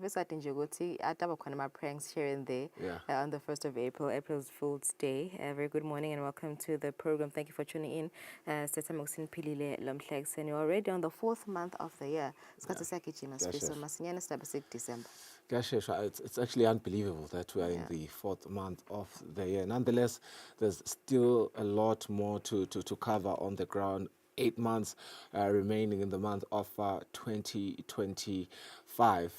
Eswatini nje ukuthi ataba khona ama-pranks here and there. Yeah. On the 1st of April, April's Fool's Day. Very good morning and welcome to the program. Thank you for tuning in. Sethemoksin Pilile Lomhleksen. You're already on the 4th month of the year. Isikhathi siyagijima sifiso masinyane sidaba December. It's actually unbelievable that we are in the 4th month of the year. Nonetheless, there's still a lot more to cover on the ground. 8 months remaining in the month of 2025.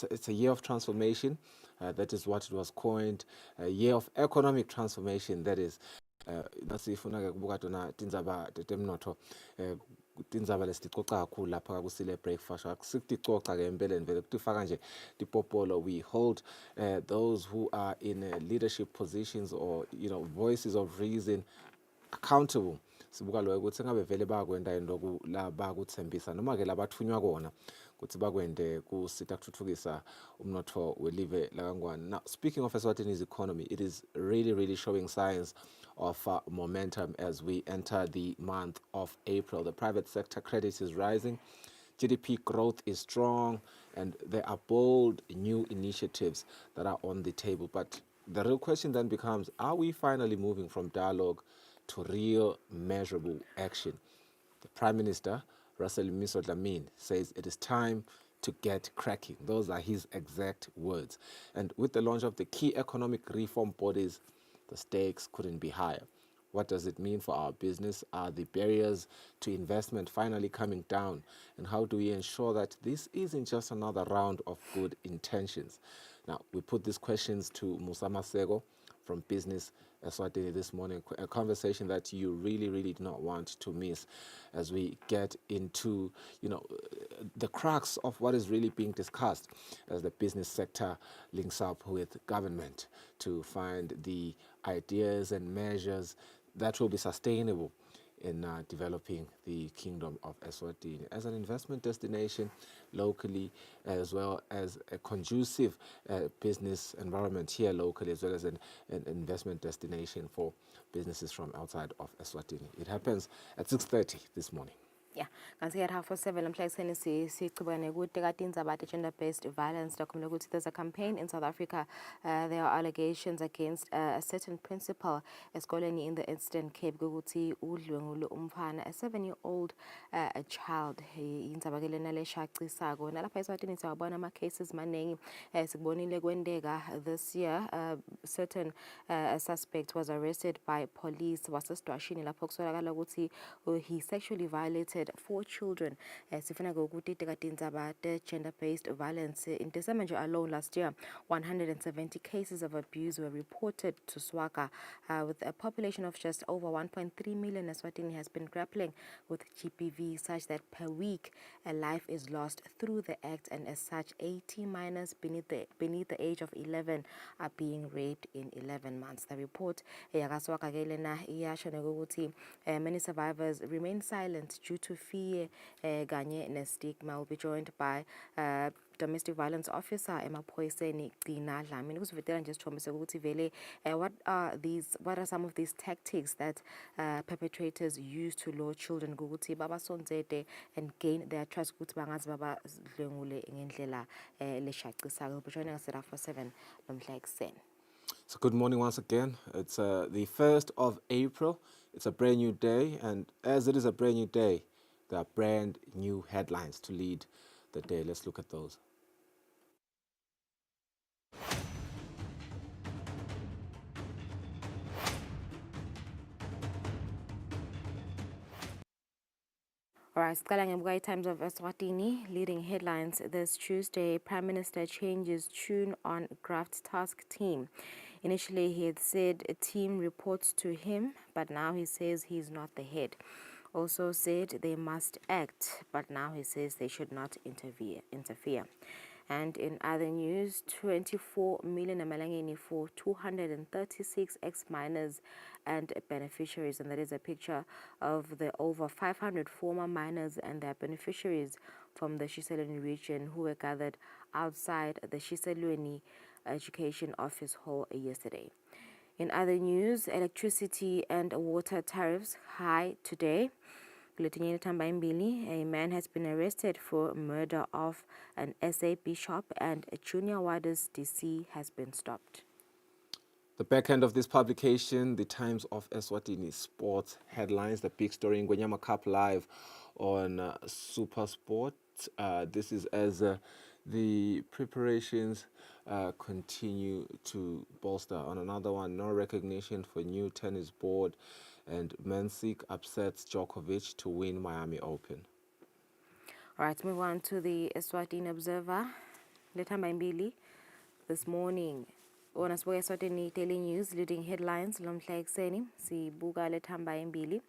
It's a year of transformation. That is what it was coined. A year of economic transformation, that is. Nasifuna-ke ukubuka tona tindzaba tetemnotho tindzaba lesiticoca kakhulu lapha Kusile breakfast akusiticoca-ke empeleni vele kutifaka nje tipopolo. We hold those who are in leadership positions or voices of reason accountable. Sibuka loyo ukuthi ngabe vele bakwenda into la bakuthembisa noma ke labathunywa kona ukuthi bakwende kusita kuthuthukisa umnotho welive lakangwane. Now, speaking of Eswatini's economy, it is really showing signs of momentum as we enter the month of April. The private sector credit is rising, GDP growth is strong, and there are bold new initiatives that are on the table. But the real question then becomes, are we finally moving from dialogue to real measurable action? The Prime Minister, Russell Dlamini, says it is time to get cracking. Those are his exact words. And with the launch of the key economic reform bodies, the stakes couldn't be higher. What does it mean for our business? Are the barriers to investment finally coming down? And how do we ensure that this isn't just another round of good intentions? Now, we put these questions to Musa Masego from Business Eswatini this morning, a conversation that you really do not want to miss as we get into the crux of what is really being discussed as the business sector links up with government to find the ideas and measures that will be sustainable in developing the Kingdom of Eswatini as an investment destination locally, as well as a conducive business environment here locally, as well as an investment destination for businesses from outside of Eswatini. It happens at 6:30 this morning. Yeah, kanti ke 7:30 namhlanje sicubane ukuthi kade indzaba gender-based violence dokumela ukuthi there's a campaign in South Africa. There are allegations against a certain principal esikoleni in the Eastern Cape ukuthi udlwengule umfana, a 7-year-old child. Indzaba ke lena leshacisako nalapha eSwatini siyabona ama-cases maningi. Sikubonile kwendeka this year. Certain suspect was arrested by police wasesidwashini lapho kusolakala ukuthi he sexually violated 4 children. Sifuna ukuthi tindzaba gender-based violence in December alone last year, 170 cases of abuse were reported to SWACA. With a population of just over 1.3 million, Eswatini has been grappling with GBV such that per week a life is lost through the act, and as such 80 minors beneath the age of 11 are being raped in 11 months. The report yakaswaka ke lena iyasho ukuthi many survivors remain silent due to fear kanye nestigma. Will be joined by domestic violence officer emaphoyiseni Gcina Dlamini ukusivetela nje sithombise ukuthi vele what are some of these tactics that perpetrators use to lure children ukuthi babasonzete and gain their trust ukuthi bangazi babadlwengule ngendlela leshacisayo. Will be joining us at 7 lomhla ekuseni. So good morning once again. It's the 1st of April. It's a brand new day, and as it is a brand new day, there are brand new headlines to lead the day. Let's look at those. All right, Skalanga Times of Eswatini leading headlines this Tuesday. Prime Minister changes tune on graft task team. Initially, he had said a team reports to him, but now he says he's not the head. Also said they must act, but now he says they should not interfere. And in other news, 24 million amalangeni for 236 ex-miners and beneficiaries. And that is a picture of the over 500 former miners and their beneficiaries from the Kusile region who were gathered outside the Kusile Education Office Hall yesterday. In other news, electricity and water tariffs high today. Kuletinye litamba imbili, a man has been arrested for murder of an SA bishop and a junior warders DC has been stopped. The back end of this publication, the Times of Eswatini sports headlines, the big story in Gwenyama Cup live on Super Sport. This is as the preparations continue to bolster. On another one, no recognition for new tennis board, and Mensik upsets Djokovic to win Miami Open. All right, move on to the Eswatini Observer. Letamba imbili this morning. Ona sibuka Eswatini Daily News leading headlines lomhla ekseni sibuka letamba imbili.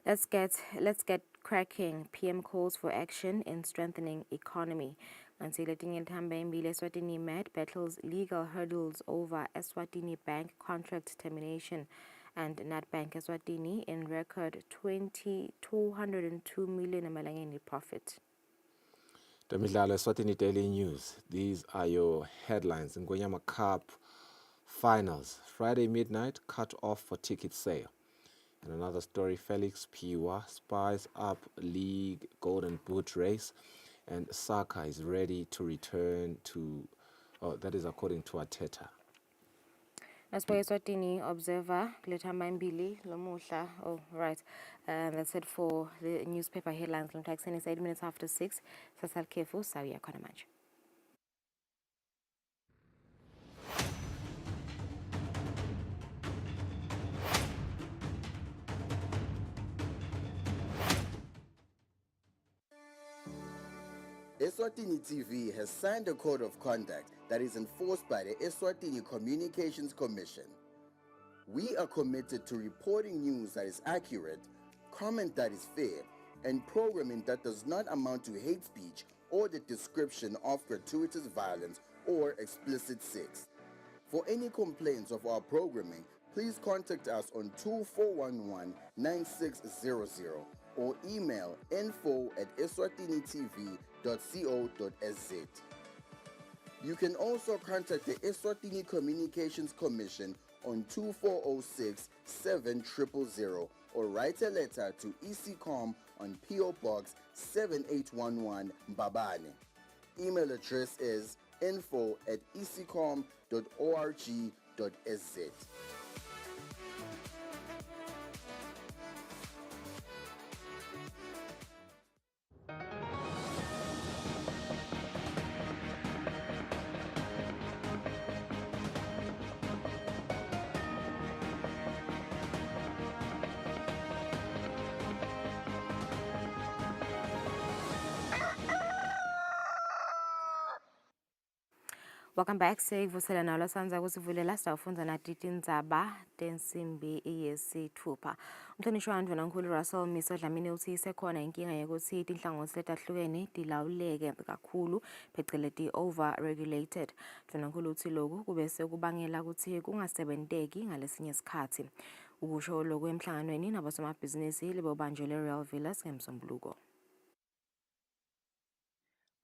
Let's get cracking. PM calls for action in strengthening economy. Until Eswatini Med battles legal hurdles over Eswatini Bank contract termination, and Bank Eswatini in record 202 million emalangeni profit. Temidlalo Eswatini Daily News. These are your headlines. In Gwenyama Cup finals, Friday midnight, cut off for ticket sale. And another story, Felix Piwa spies up league golden boot race, and Saka is ready to return to, that is according to Arteta. As for Eswatini Observer, Letamba Mbili, Lomusha. Oh, right. That's it for the newspaper headlines. Lomtaxeni is 8 minutes after 6. Sasal Kefu, Sawia Konamaj. Eswatini TV has signed a code of conduct that is enforced by the Eswatini Communications Commission. We are committed to reporting news that is accurate, comment that is fair, and programming that does not amount to hate speech or the description of gratuitous violence or explicit sex. For any complaints of our programming, please contact us on 2411-9600 or email info@eswatinitv.co.sz. You can also contact the Eswatini Communications Commission on 2406-7000 or write a letter to ECCOM on PO Box 7811 Mbabane. Email address is info@ecom.org.sz. Welcome back. Sivusela nalo sanza kusivulela sawufunza nathi tindzaba tensimbi yesithupha. Umhlonishwa wandvu nankulu Russell Miso Dlamini uthi isekhona inkinga yokuthi tinhlangothi letahlukene tilawuleke kakhulu pheceleti over-regulated. Nankulu uthi loku kube sekubangela ukuthi kungasebenteki ngalesinye isikhathi. Ukusho lokhu emhlanganweni nabosomabhizinisi libobanjwe Real Villas ngeMsombuluko.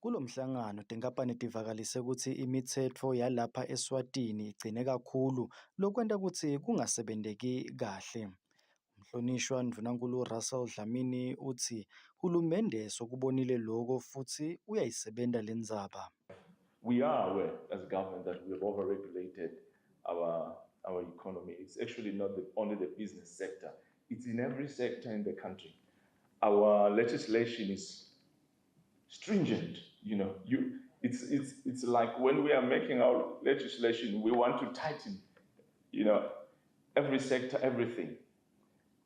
Kulomhlangano tinkampani tivakalise ukuthi imithetho yalapha eSwatini igcine kakhulu lokwenta ukuthi kungasebenteki kahle. Umhlonishwa Ndvunankhulu Russell Dlamini uthi hulumende sokubonile lokho futhi uyayisebenta le ndzaba. We are aware as a government that we have overregulated our economy. It's actually not only the business sector. It's in every sector in the country. Our legislation is stringent. It's like when we are making our legislation, we want to tighten, every sector, everything.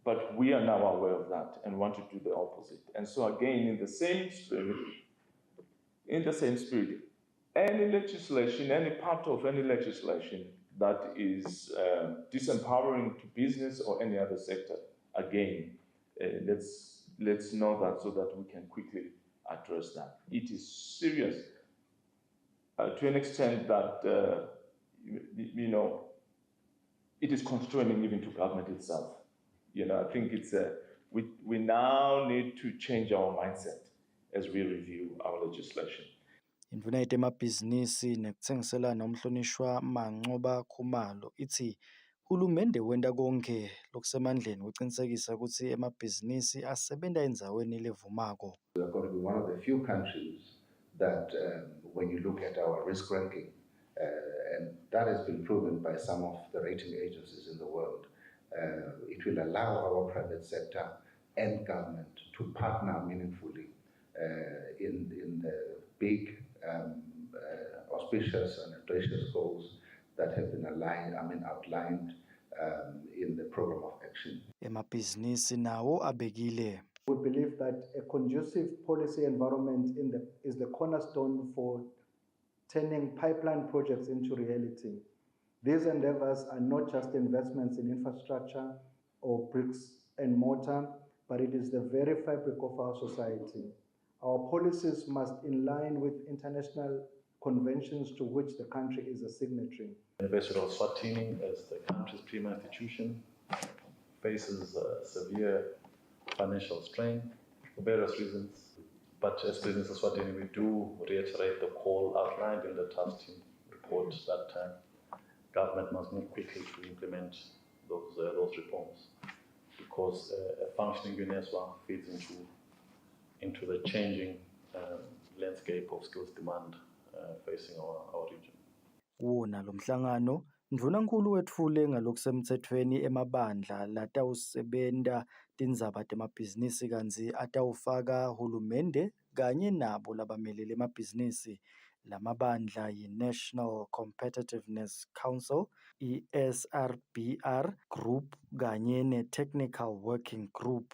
But we are now aware of that and want to do the opposite. And so again, in the same spirit, any legislation, any part of any legislation that is disempowering to business or any other sector, again, let's know that so that we can quickly address that. It is serious to an extent that it is constraining even to government itself. I think we now need to change our mindset as we review our legislation. Indvuna yemabhizinisi nekutsengisela nomhlonishwa Mancoba Khumalo ithi Hulumende wenda konke lokusemandleni ukuqinisekisa ukuthi emabhizinisi asebenza endzaweni levumako. We are going to be one of the few countries that, when you look at our risk ranking, and that has been proven by some of the rating agencies in the world, it will allow our private sector and government to partner meaningfully in the big, auspicious and audacious goals that have been outlined in the program of action. Emabhizinisi nawo abekile. We believe that a conducive policy environment is the cornerstone for turning pipeline projects into reality. These endeavors are not just investments in infrastructure or bricks and mortar, but it is the very fabric of our society. Our policies must align with international conventions to which the country is a signatory. The University of Eswatini, as the country's premier institution, faces severe financial strain for various reasons. But as Business Eswatini, we do reiterate the call outlined in the task team report that government must move quickly to implement those reforms, because a functioning UNESCO feeds into the changing landscape of skills demand facing our region. Wona lo mhlangano Ndvunankhulu wetfule ngalokusemtsetfweni emabandla latawusebenta tindzaba temabhizinisi kantsi atawufaka hulumende kanye nabo labameleli emabhizinisi. Lamabandla yi-National Competitiveness Council, i-SRBR Group kanye ne-Technical Working Group.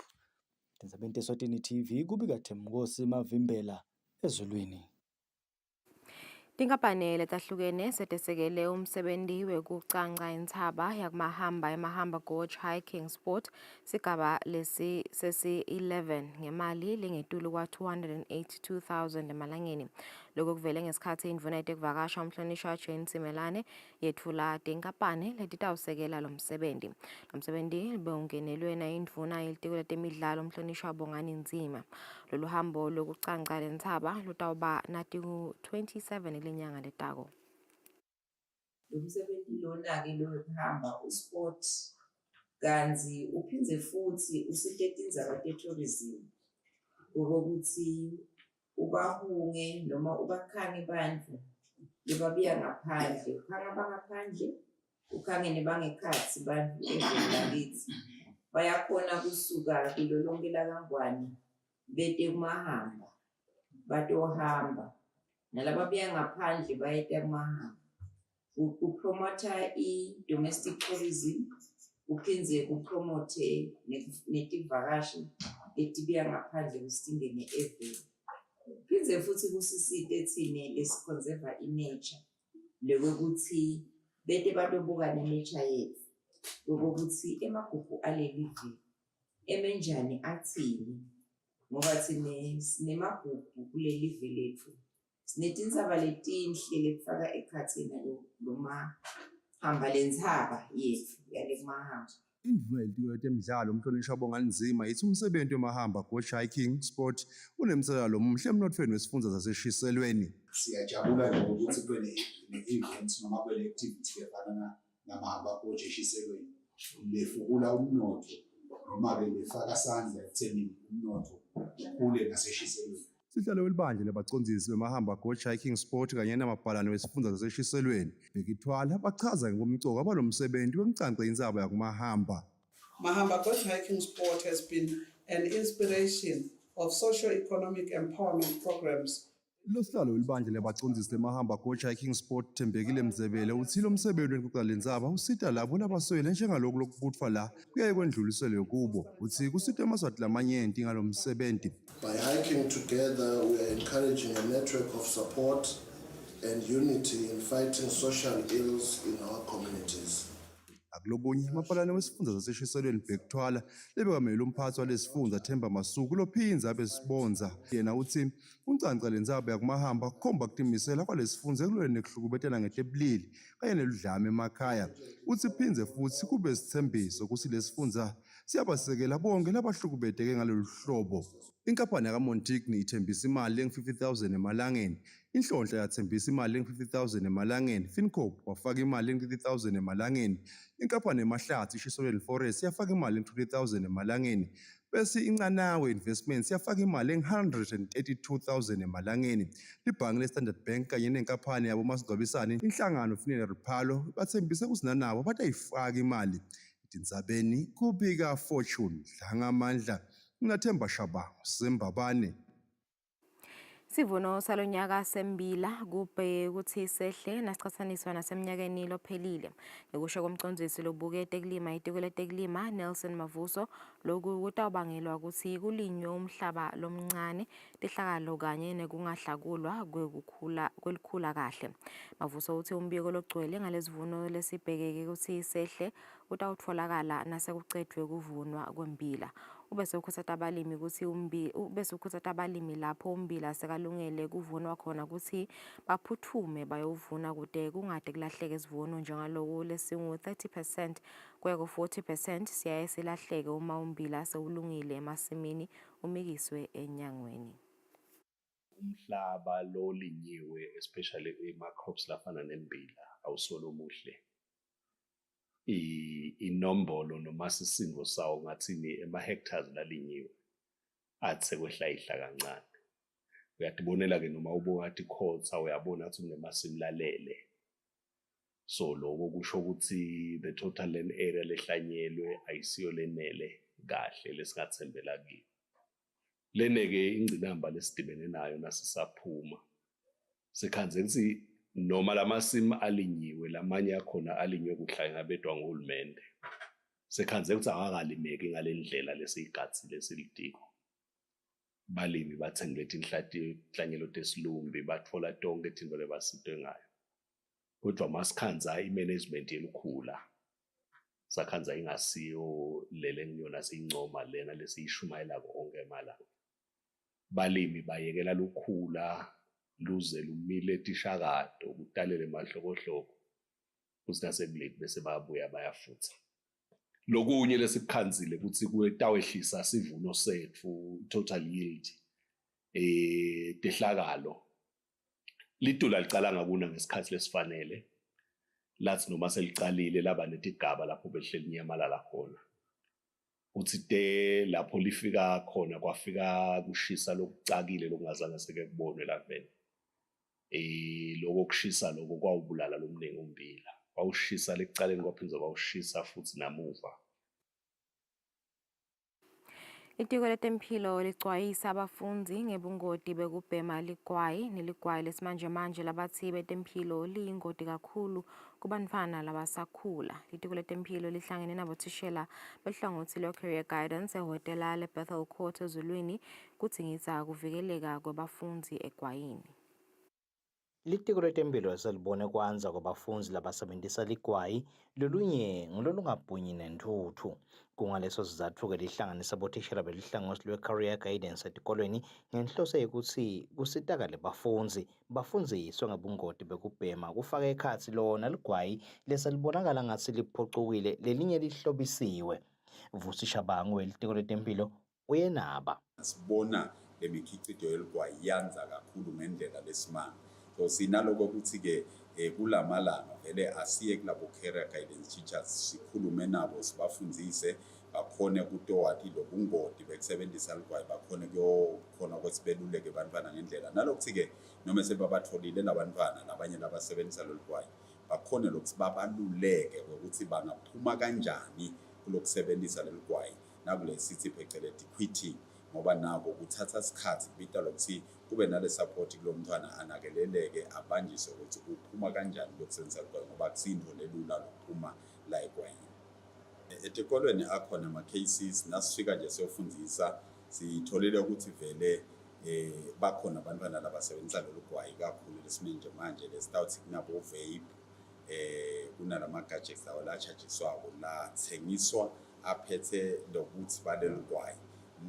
Tindzabeni teSwatini TV kubika Themnkosi Mavimbela ezulwini. Tinkampani letahlukene setesekele umsebenzi wekucangca intsaba emahamba gorge hiking sport sigaba lesi sesi-11 ngemali lengetulu kwa-282,000 emalangeni. Lokho kuvele ngesikhathi indvuna yetekuvakasha umhlonishwa Jane Simelane yethula tinkampani letitawusekela lo msebenzi. Lo msebenzi beungenelwe na indvuna yelitiko letemidlalo umhlonishwa Bongani Nzima. Lolu hambo lokucangca lentsaba lutawuba nati-27 lenyanga letako. Umsebenzi lona-ke lokuhamba usport kanzi uphindze futhi usite tindzaba te-tourism ngokuthi ubahunge noma ubakhange bantfu lebabuya ngaphandle, ukhange abangaphandle ukhange nebangekhatsi bantfu eveni lakithi bayakhona kusuka kulo lonke lakangwane bete kumahamba batohamba nalababuya ngaphandle bayeta kumahamba. Upromota i-domestic tourism uphindze kupromote netivakashi letibuya ngaphandle kusingene eveni. Phindze futhi kusisite thine lesiconserva i-nature lokuthi bete batobuka ne-nature yethu ukuthi emagugu alelivi emenjani athini ngoba thine sinemagugu kulelivi lethu sinetindzaba letinhle lekufaka ekhatsini loma hamba lentsaba yethu yale kumahamba. Indvuna yelitiko letemidlalo umhlonishwa Bongani Nzima ithi umsebenzi wemahamba gorge hiking sport unemtselela omuhle emnothweni wesifundza saseshiselweni. Siyajabula ngokuthi kube ne-event noma kube ne-activity efana namahamba gorge eshiselweni lefukula umnotho noma-ke lefaka isandla ekuthenini umnotho ukhule naseshiselweni. Sihlalo welibandla labacondzisi bemahamba gorge hiking sport kanye namabhalane wesifundza saseshiselweni bekithwala bachaza ngomgcoka abalomsebenzi wemcangca intsaba yakumahamba. Mahamba gorge hiking sport has been an inspiration of socio-economic empowerment programs. Losihlalo welibandla labacondzisi bemahamba gorge hiking sport Thembekile Mzebele uthi lo msebenzi wenkuca lentsaba usita labo labaswele njengaloku lokubutfwa la kuyaye kwendluliselwe kubo. Uthi kusita amaswati lamanyenti ngalo msebenzi. By hiking together, we are encouraging a network of support and unity in fighting social ills in our communities. Akulobunye amapalane wesifundza saseshiselweni bekithwala lebekamele umphathi walesifundza Themba Masuku lophinza abesibonza. Yena uthi uncangca lentsaba yakumahamba kukhomba kutimisela kwalesifundza ekulweni nekuhlukubetana ngetebulili kanye neludlame emakhaya. Uthi phindze futhi kube sithembiso kusi lesifundza Siyabasekela bonke labahlukubedeke ngalolu hlobo. Inkampani yakaMontigny ithembisa imali engu-50,000 emalangeni, Inhlonhla yathembisa imali engu-50,000 emalangeni, Fincorp wafaka imali engu-30,000 emalangeni, inkampani yamahlathi iShiselweni Forest yafaka imali engu-20,000 emalangeni, bese iNcanawe Investments yafaka imali engu-132,000 emalangeni. Libhange leStandard Bank kanye nenkampani yabomasingcwabisane Inhlangano Funeral Parlour bathembise kuzinanabo bathi ayifaka imali. Tindzabeni kubika Fortune Dlangamandla Nathemba Shabangu Simbabane. Sivuno salonyaka sembila kubhe ukuthi sehle nasicathaniswa nasemnyakeni lophelile. Ngekusho komcondzisi lobukete kulima itiko letekulima Nelson Mavuso, lokhu kutawubangelwa ukuthi kulinywe umhlaba lomncane, tihlakalo kanye nekungahlakulwa kwelikhula kahle. Mavuso uthi umbiko logcwele ngalesivuno lesibhekeke ukuthi sehle utawutfolakala nasekucedwe kuvunwa kwembila. Ubese ukhuthaza abalimi lapho umbila sekalungele kuvunwa khona ukuthi baphuthume bayovuna kude kungade kulahleke isivuno njengaloku lesingu 30% kuya ku 40% siyaye silahleke uma umbila sewulungile emasimini umikiswe enyangweni. Umhlaba lolinyiwe especially ema-crops lafana nembila awusolo omuhle. Inombolo noma isisindo sawo ngathini ema-hectares lalinyiwe athi sekwehla kancane. Uyatibonela-ke noma ubukathi ikhotha uyabona ukuthi kunemasimu lalele. So lokho kusho ukuthi the total land area lehlanyelwe ayisiyo lenele kahle lesingathembela kiyo. Lene-ke ingcinamba lesidibene nayo nasisaphuma. Sikhanze ukuthi noma lamasimu alinyiwe lamanye akhona alinywe kuhla ngabedwa ngohulumende. Sikhanze ukuthi akakalimeki ngalendlela lesiyigatsile silidiko. Balimi bathengile inhlanyelo tesilumbi batfola tonke izinto lebasitwe ngayo. Kodwa masikhanza imanagement yelikhula. Sakhanza ingasiyo lele ngiyona siyincoma lena lesiyishumayela konke emalanga. Balimi bayekela lukhula luze lumile tishakado kutalele mahlokohloko kusingasekuleti bese bayabuya bayafutha. Lokunye lesikhanzile ukuthi kuyetawehlisa sivuno sethu total yield tehlakalo litula licala ngakuna ngesikhathi lesifanele lathi noma selicalile laba netigaba lapho behleli inyamalala khona uthi te lapho lifika khona kwafika kushisa lokucakile lokungazange seke kubonwe laveni. Lokho kushisa lokho kwawubulala lomningi umbila. Wawushisa lecaleni kwaphindza kwawushisa futhi namuva. Itiko letemphilo licwayisa abafundzi ngebungoti bekubhema ligwayi neligwayi lesimanje labatsi betemphilo liyingoti kakhulu kubantfwana labasakhula. Itiko letemphilo lihlangene nabothishela behlangothi lwe-career guidance ehhotela le-Bethel Court ezulwini kudzingisa kuvikeleka kwebafundzi egwayini. Litiko letemphilo selibone kwanza kwabafundzi labasebentisa ligwayi lolunye ngololungabhunyi nentuthu. Kungaleso sizatfu-ke lihlanganisa bothishela belihlangothi lwe-career guidance etikolweni ngenhloso yekuthi kusitakale bafundzi bafundziswe ngebungoti bekubhema kufaka ekhatsi lona ligwayi leselibonakala ngathi liphucukile lelinye lihlobisiwe. Vusi Shabangu welitiko letemphilo uyenaba. Sibona lemikhicijo yeligwayi yanza kakhulu ngendlela lesimanga. So sinaloko ukuthi-ke kulamalanga vele asiye kulabo career guidance teachers sikhulume nabo sibafundzise bakhone kutowathi lobungoti bekusebenzisa ligwayi bakhone kuyokhona ukuthi beluleke abantwana ngendlela. Nalokuthi-ke noma sebabatholile labantwana nabanye labasebenzisa lolugwayi bakhone lokuthi babaluleke ukuthi bangaphuma kanjani kulokusebenzisa lelugwayi nakule sithi phecelezi quitting. Ngoba nako kuthatha isikhathi kubita lokuthi kube nale support kulo mntwana anakeleleke abanjiswe ukuthi uphuma kanjani lokusebenzisa ligwayi ngoba kusindvo lelula lokuphuma la egwayini. Etikolweni akhona ama-cases nasifika nje siyofundisa sitholile ukuthi vele bakhona abantwana labasebenzisa lolu gwayi kakhulu lesimanje manje lesitawuthi kunabo vape kunalama gadgets lawo la chargeswako la thengiswa aphethe lokuthi balelu gwayi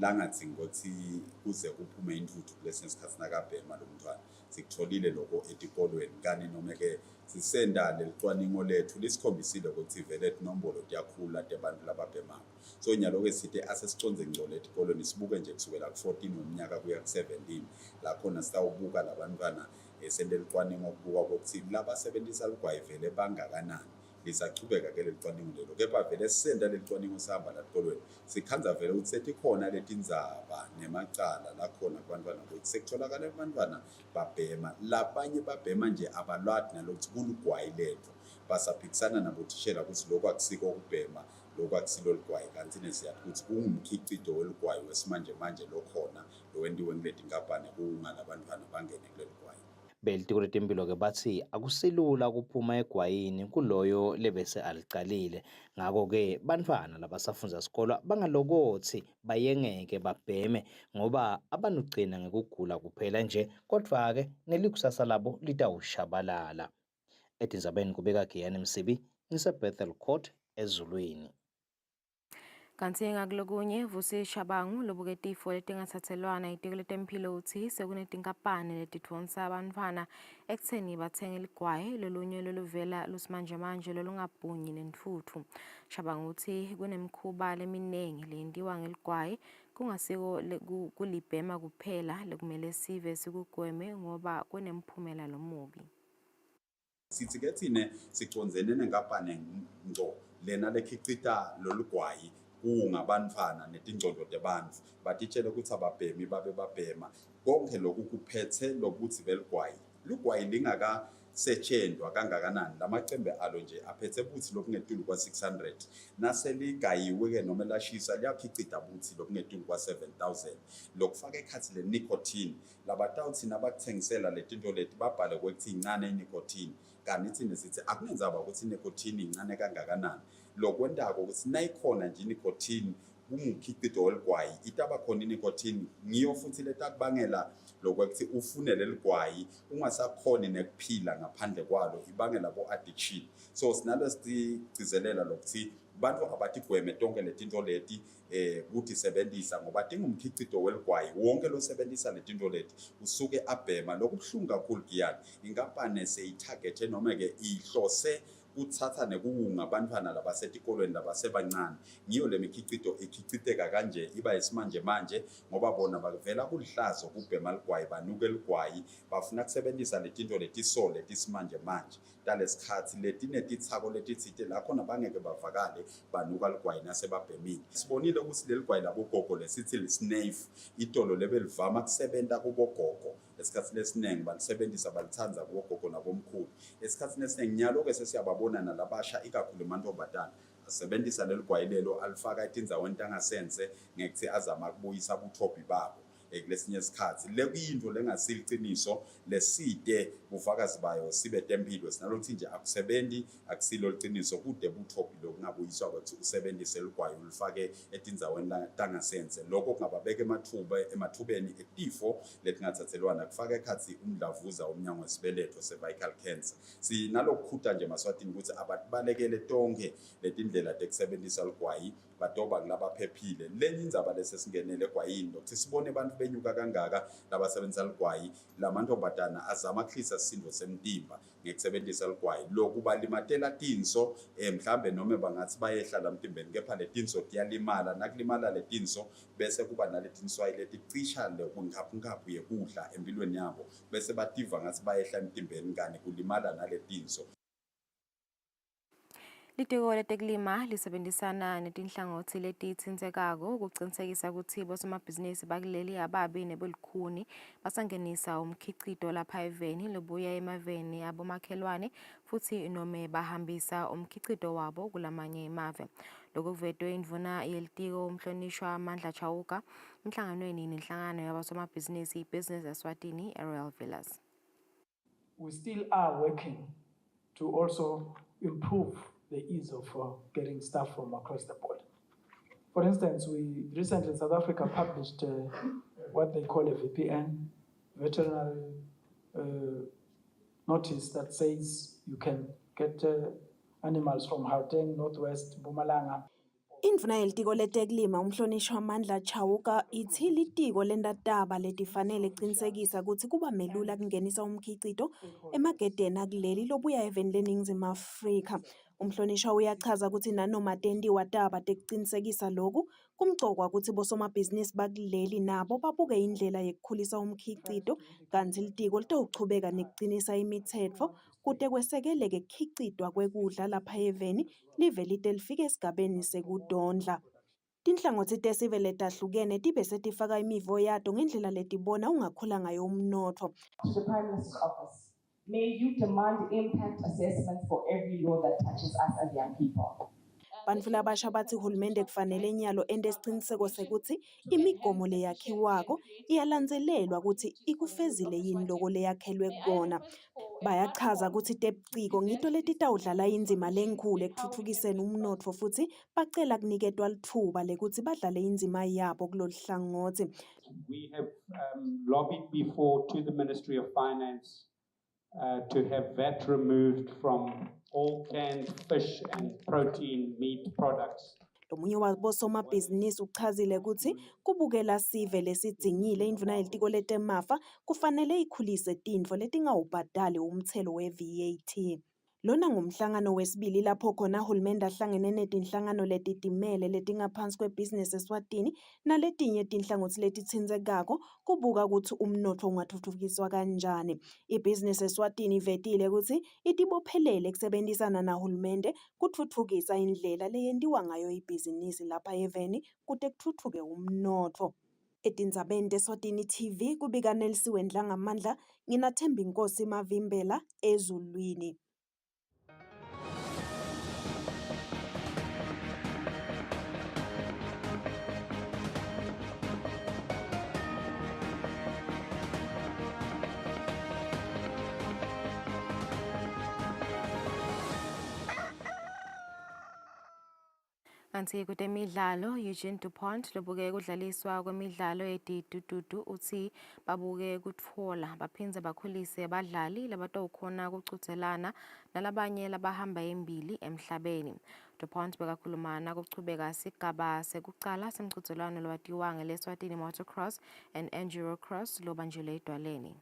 langathi ngokuthi kuze kuphume intuthu kulesinye isikhathi nakabhema lo mntwana. sikutholile lokho etikolweni kani noma-ke sisenda leli cwaningo lethu lisikhombisile ukuthi vele inombolo tiyakhula tebantu lababhemayo. So nyalo-ke sithi asesiconze ngcono etikolweni sibuke nje kusukela ku-14 weminyaka kuya ku-17 la khona sitawubuka labantwana sendeli cwaningo kubuka ukuthi labasebenzisa ligwayi vele bangakanani. Lisachubeka-ke leli cwaningo lelo, kepha vele sisenda leli cwaningo sihamba la etikolweni sikhanza vele ukuthi setikhona leti ndzaba nemacala lakhona kubantwana ukuthi sekutholakala abantwana babhema, labanye babhema nje abalwati nalokuthi kulugwayi lethu, basaphikisana nabothishela ukuthi lokhu akusiko ukubhema, lokhu akusilo ligwayi, kanti nesiyathi ukuthi kungumkhicido weligwayi wesimanje manje lokhona lowendiwe ngileti nkampani kungalabantwana bangene kuleli gwayi. Belitiko letempilo-ke bathi akusilula ukuphuma egwayini kuloyo lebese alicalile. Ngakho-ke bantfwana labasafundza sikolo bangalokothi bayengeke babheme ngoba abanugcina ngekugula kuphela nje, kodvwa-ke nelikusasa labo litawushabalala. Etindzabeni kubeka Giyani Msibi, ngiseBethel Court eZulwini. Kanti ngakulokunye Vusi Shabangu lobuke tifo letingasathelwana itiko letemphilo uthi sekunetinkampani letidvonsa abantfwana ekutheni bathenge ligwayi lolunye loluvela lusimanjemanje lolungabhunyi nentfutfu. Shabangu uthi kunemikhuba leminengi leyentiwa ngeligwayi kungasiko kulibhema kuphela lekumele sive sikugweme ngoba kunemphumela lomubi. Sithi-ke thine siconzene nenkampani ngco lena lekhicita lolu gwayi kungabantfwana netingcondo tebantfu, batitshele ukuthi ababhemi babe babhema konke lokhu kuphethe lokuthi veligwayi lugwayi lingakasetshenzwa kangakanani lamacembe alo nje aphethe buthi lobungetulu kwa-600 naseligayiwe-ke noma lashisa liyakhicita buthi lobungetulu kwa-7,000 lokufaka ekhathi le nicotine labatawuthi nabakuthengisela letinto leti babhale kwekuthi incane inicotine, kanti thine sithi akunenzaba ukuthi inicotine incane kangakanani. Lokwentako ukuthi nayikhona nje inicotine kungumkhicido weligwayi itaba khona inicotine ngiyo futhi letakubangela lokwekuthi ufune leli gwayi ungasakhoni nekuphila ngaphandle kwalo, ibangela bo-addiction. So sinalo sigcizelela lokuthi bantu abatigweme tonke letinto leti kuthi sebenzisa ngoba tingumkhicido weligwayi wonke losebenzisa letinto leti usuke abhema. Lokubuhlungu kakhulu Giyani, inkampani seyitargethe noma-ke ihlose kuthatha nekuwunga abantwana labasetikolweni labasebancane, ngiyo le mikhicido ikhiciteka kanje iba yisimanje manje ngoba bona bavela kulihlazo kubhema ligwayi, banuke ligwayi, bafuna kusebenzisa letinto letiso letisimanje manje talesikhathi letinetitsako letitsite lakhona bangeke bavakale banuka ligwayi nasebabhemile. Sibonile ukuthi leli gwayi labogogo lesithi lisnafe itolo lebelivama kusebenta kubogogo esikhathini esiningi balisebenzisa balithanza kubogogo nabomkhulu. Esikhathini esiningi nyalo-ke sesiyababona nalabasha ikakhulu emantombazane asebenzisa leli gwayi lelo alifaka etindzaweni tangasense ngekuthi azama ukubuyisa ubuthophi babo kulesinye isikhathi lekuyinto lengasilqiniso leside bufakazi bayo sibe tempilo sinalokuthi nje akusebenzi akusilo liqiniso kude buthophi lokungabuyiswa ukuthi usebenzise ligwayi ulifake etindzaweni tangasense. Lokho kungababeka emathubeni etifo letingathathelwana kufaka ekhathi umdlavuza womnyango wesibeletho cervical cancer. Sinalokukhuta nje Maswatini ukuthi ababalekele tonke letindlela tekusebenzisa ligwayi badoba kulabaphephile. Lenye indzaba lesesingenele egwayini lokuthi sibone abantu benyuka kangaka labasebenzisa ligwayi, lamantombazana azama kuhlisa isisindo semtimba ngekusebenzisa ligwayi. Lokhu balimatela tinso mhlambe noma bangathi bayehlala emtimbeni, kepha letinso tiyalimala, nakulimala letinso bese kuba naletinswayi leticisha ngaphu yekudla empilweni yabo bese bativa ngathi bayehla emtimbeni kani kulimala naletinso. Litiko letekulima lisebenzisana netinhlangothi letitsintekako ukucinisekisa ukuthi bosomabhizinisi bakuleli ababi nebolukhuni basangenisa umkhicido lapha eveni lobuya emaveni abomakhelwane futhi nome bahambisa umkhicido wabo kulamanye emave. Lokhu kuvetwe indvuna yelitiko umhlonishwa Mandla Chauka emhlanganweni nenhlangano yabosomabhizinisi iBusiness Eswatini Royal Villas. We still are working to also improve the ease of getting stuff from across the border. For instance, we recently, South Africa published what they call a VPN, veterinary notice that says you can get animals from Gauteng, Northwest, Mpumalanga, Indvuna yelitiko letekulima umhlonishwa Mandla Chauka ithi litiko lentataba letifanele licinisekisa kutsi kuba melula kungenisa umkhicito emagedeni akuleli lobuya eveni leNingizimu Afrika. Umhlonishwa uyachaza kutsi nanoma tentiwa taba tekucinisekisa loku, kumcokwa kutsi bosomabhizinisi bakuleli nabo babuke indlela yekukhulisa umkhicito, kantsi litiko litawuchubeka nekucinisa imitsetfo kute kwesekeleke kukhicitwa kwekudla lapha eveni live lite lifike esigabeni sekudondla. Tinhlangothi tesive letahlukene tibe setifaka imivo yato ngendlela letibona ungakhula ngayo umnotfo. To the Prime Minister's office, may you demand impact assessments for every law that touches us as young people. Bantfu labasha batsi hulumende kufanele nyalo ente siciniseko sekutsi imigomo leyakhiwako iyalandzelelwa kutsi ikufezile yini loko leyakhelwe kukona. Bayachaza kutsi tebuciko ngito letitawudlala indzima lenkhulu ekutfutfukiseni umnotfo futsi bacela kuniketwa litfuba lekutsi badlale indzima yabo kulolu hlangothi. We have lobbied before to the Ministry of Finance to have VAT removed from all canned fish and protein meat products. Lomunye wabosomabhizinisi uchazile kutsi kubukela sive lesidzingile indvuna yelitiko letemafa kufanele ikhulise tintfo letingawubhadali umtselo we-VAT. Lona ngumhlangano wesibili lapho khona hulumende ahlangene netinhlangano letitimele letingaphansi kwebhizinisi Eswatini naletinye tinhlangothi letitsindzekako kubuka kutsi umnotfo ungatfutfukiswa kanjani. Ibhizinisi Eswatini ivetile kutsi itibophelele kusebentisana nahulumende kutfutfukisa indlela leyentiwa ngayo ibhizinisi lapha eveni kute kutfutfuke umnotfo. Etindzabeni teSwatini TV kubika Nelisiwe Ndlangamandla, nginaThemba Inkosi Mavimbela ezulwini. Kanti kutemidlalo Eugene DuPont lobuke kudlaliswa kwemidlalo yetidududu uthi babuke kutfola baphindze bakhulise abadlali labatawukhona kuchudzelana nalabanye labahamba embili emhlabeni. DuPont bekakhulumana kuchubeka sigaba sekucala semchudzelwano lobatiwa ngeleswatini motocross and enduro cross lobanjule edwaleni.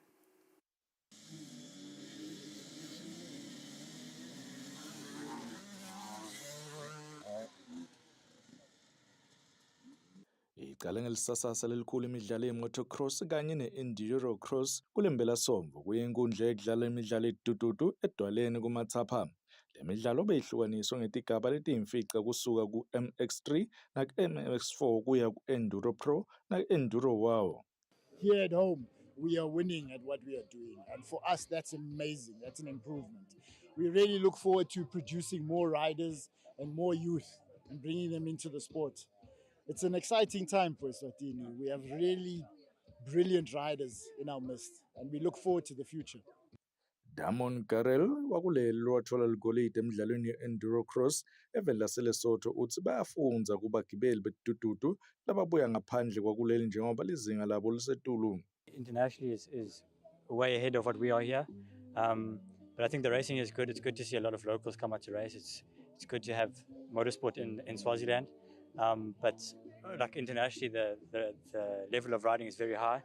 Iqale ngelisasasa lelikhulu imidlalo ye-motocross kanye ne-enduro cross kulempelasonto kuyinkundla yekudlala imidlalo yetidududu edwaleni kumathapha. Le midlalo beyihlukaniswa ngetigaba letiyimfica kusuka ku-MX3 naku-MX4 kuya ku-Enduro Pro naku-Enduro Wow. Here at home, we are winning at what we are doing. And for us, that's amazing. That's an improvement. We really look forward to producing more riders and more youth and bringing them into the sport. It's an exciting time for Eswatini. We have really brilliant riders in our midst, and we look forward to the future. Damon Karel wakuleli wathola ligolide emidlalweni ye-enduro cross eveni laseLesotho uthi bayafunza kubagibeli betidududu lababuya ngaphandle kwakuleli njengoba lizinga labo lisetulu. Internationally is way ahead of what we are here, but I think the racing is good. It's good to see a lot of locals come out to race. It's good to have motorsport in Swaziland, but like internationally the level of riding is very high,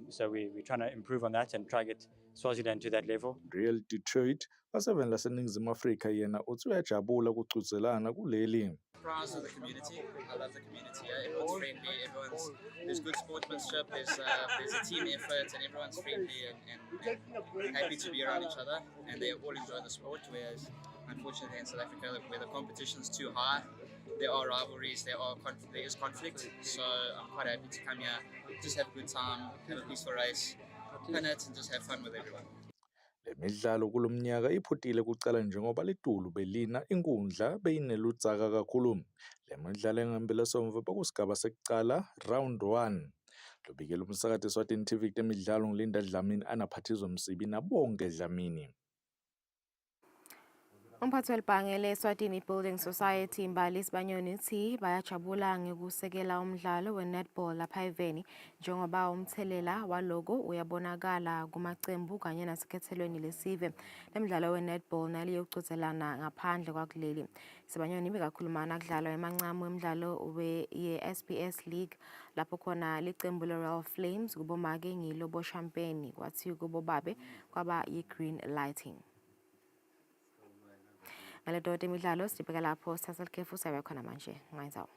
so we're trying to improve on that and try to get Swaziland to that level. Real Detroit waseveni laseNingizimu Afrika yena uthi uyajabula kuchudzelana kuleli. Proud of the community. I love the community. Everyone's friendly. There's good sportsmanship. There's a team effort, and everyone's friendly and happy to be around each other. And they all enjoy the sport. Whereas, unfortunately, in South Africa, where the competition is too high, there are rivalries. There is conflict. So I'm quite happy to come here, just have a good time, have a peaceful race, pin it, and just have fun with everyone. Le midlalo kulomnyaka iphutile kucala njengoba litulu belina inkundla beyineludzaka kakhulu. Le midlalo engempelesonto bakusigaba sekucala round 1. Lobikela umsakathi Eswatini TV temidlalo ngilinda Dlamini anaphathizwa Msibi nabonke Dlamini. Umphathi welibhange le-Eswatini Building Society Mbali Sibanyoni uthi bayajabula ngekusekela umdlalo we-netball lapha eveni njengoba umthelela waloko uyabonakala kumacembu kanye nasekhethelweni lesive. Lemidlalo we-netball nali yokugcuzelana ngaphandle kwakuleli. Sibanyoni bekakhuluma nakudlalwa emancamo emidlalo ye-SPS League lapho khona licembu le-Royal Flames kubomake ngilo champagne kwathi kubobabe kwaba yi-green lighting. Ngaledoda imidlalo sibheka lapho sithatha ikhefu sabe khona manje ngayinzawo.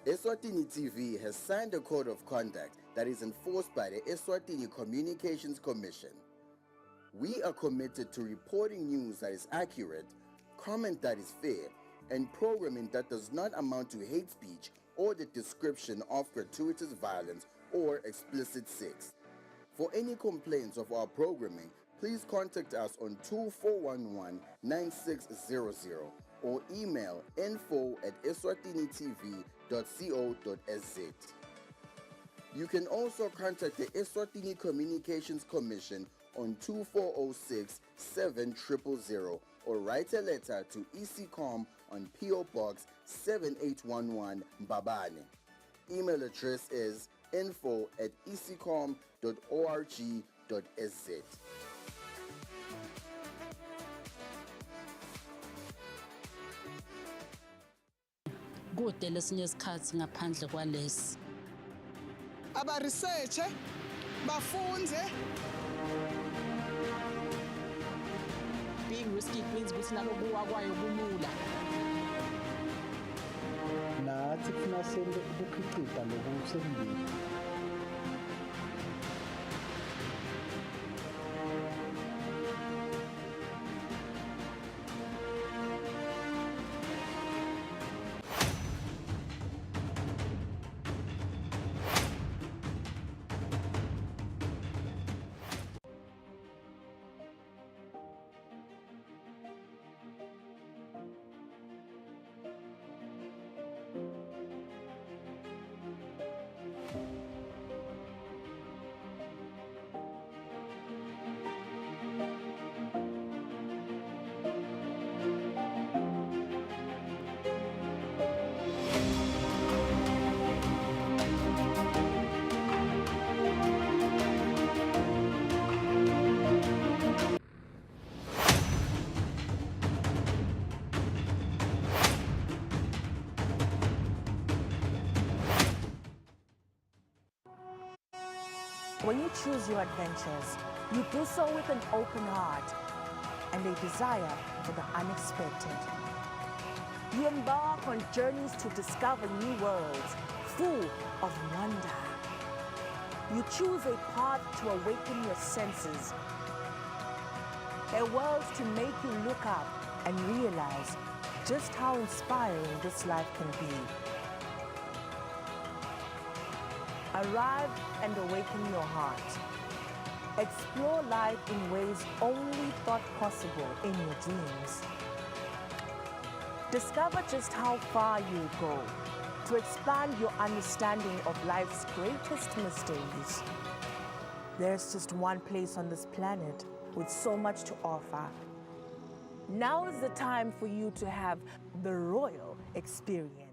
Eswatini TV has signed a code of conduct that is enforced by the Eswatini Communications Commission. We are committed to reporting news that is accurate, comment that is fair, and programming that does not amount to hate speech or the description of gratuitous violence or explicit sex. For any complaints of our programming, please contact us on 2411-9600 or email info@eswatinitv.co.za. You can also contact the Eswatini Communications Commission on 2406-7000 or write a letter to ECCOM on PO Box 7811 Mbabane. Email address is info@ecom.org.sz. Kude lesinye isikhathi ngaphandle kwalesi. Aba research bafunze. Being risky means ukuthi nalokuwa kwayo kulula. Nathi kufuna senze ukukhiqiza lokusebenza. When you choose your adventures, you do so with an open heart and a desire for the unexpected. You embark on journeys to discover new worlds full of wonder. You choose a path to awaken your senses, a world to make you look up and realize just how inspiring this life can be. Arrive and awaken your heart. Explore life in ways only thought possible in your dreams. Discover just how far you go to expand your understanding of life's greatest mysteries. There's just one place on this planet with so much to offer. Now is the time for you to have the royal experience.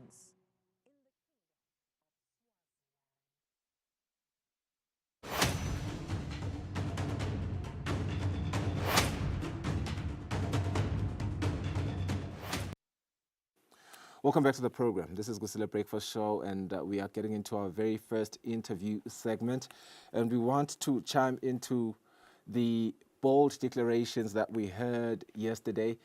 Welcome back to the program. This is Kusile Breakfast Show, and we are getting into our very first interview segment. And we want to chime into the bold declarations that we heard yesterday.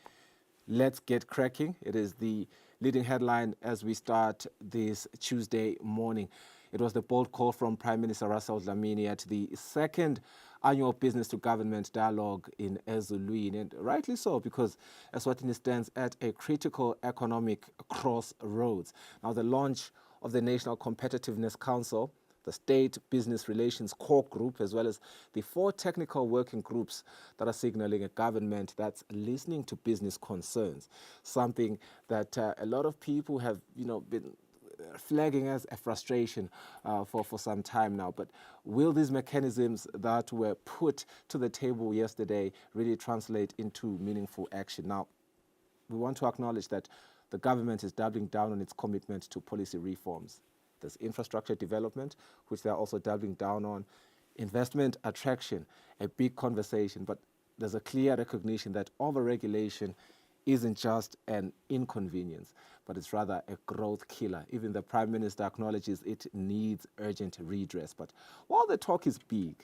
Let's get cracking. It is the leading headline as we start this Tuesday morning. It was the bold call from Prime Minister Russell Dlamini at the second annual Business to Government Dialogue in Ezulwini, and rightly so, because Eswatini stands at a critical economic crossroads. Now, the launch of the National Competitiveness Council the State Business Relations Core Group, as well as the 4 technical working groups that are signaling a government that's listening to business concerns, something that a lot of people have, been flagging as a frustration for some time now. But will these mechanisms that were put to the table yesterday really translate into meaningful action? Now, we want to acknowledge that the government is doubling down on its commitment to policy reforms. There's infrastructure development, which they're also doubling down on. Investment attraction, a big conversation, but there's a clear recognition that over-regulation isn't just an inconvenience, but it's rather a growth killer. Even the Prime Minister acknowledges it needs urgent redress. But while the talk is big,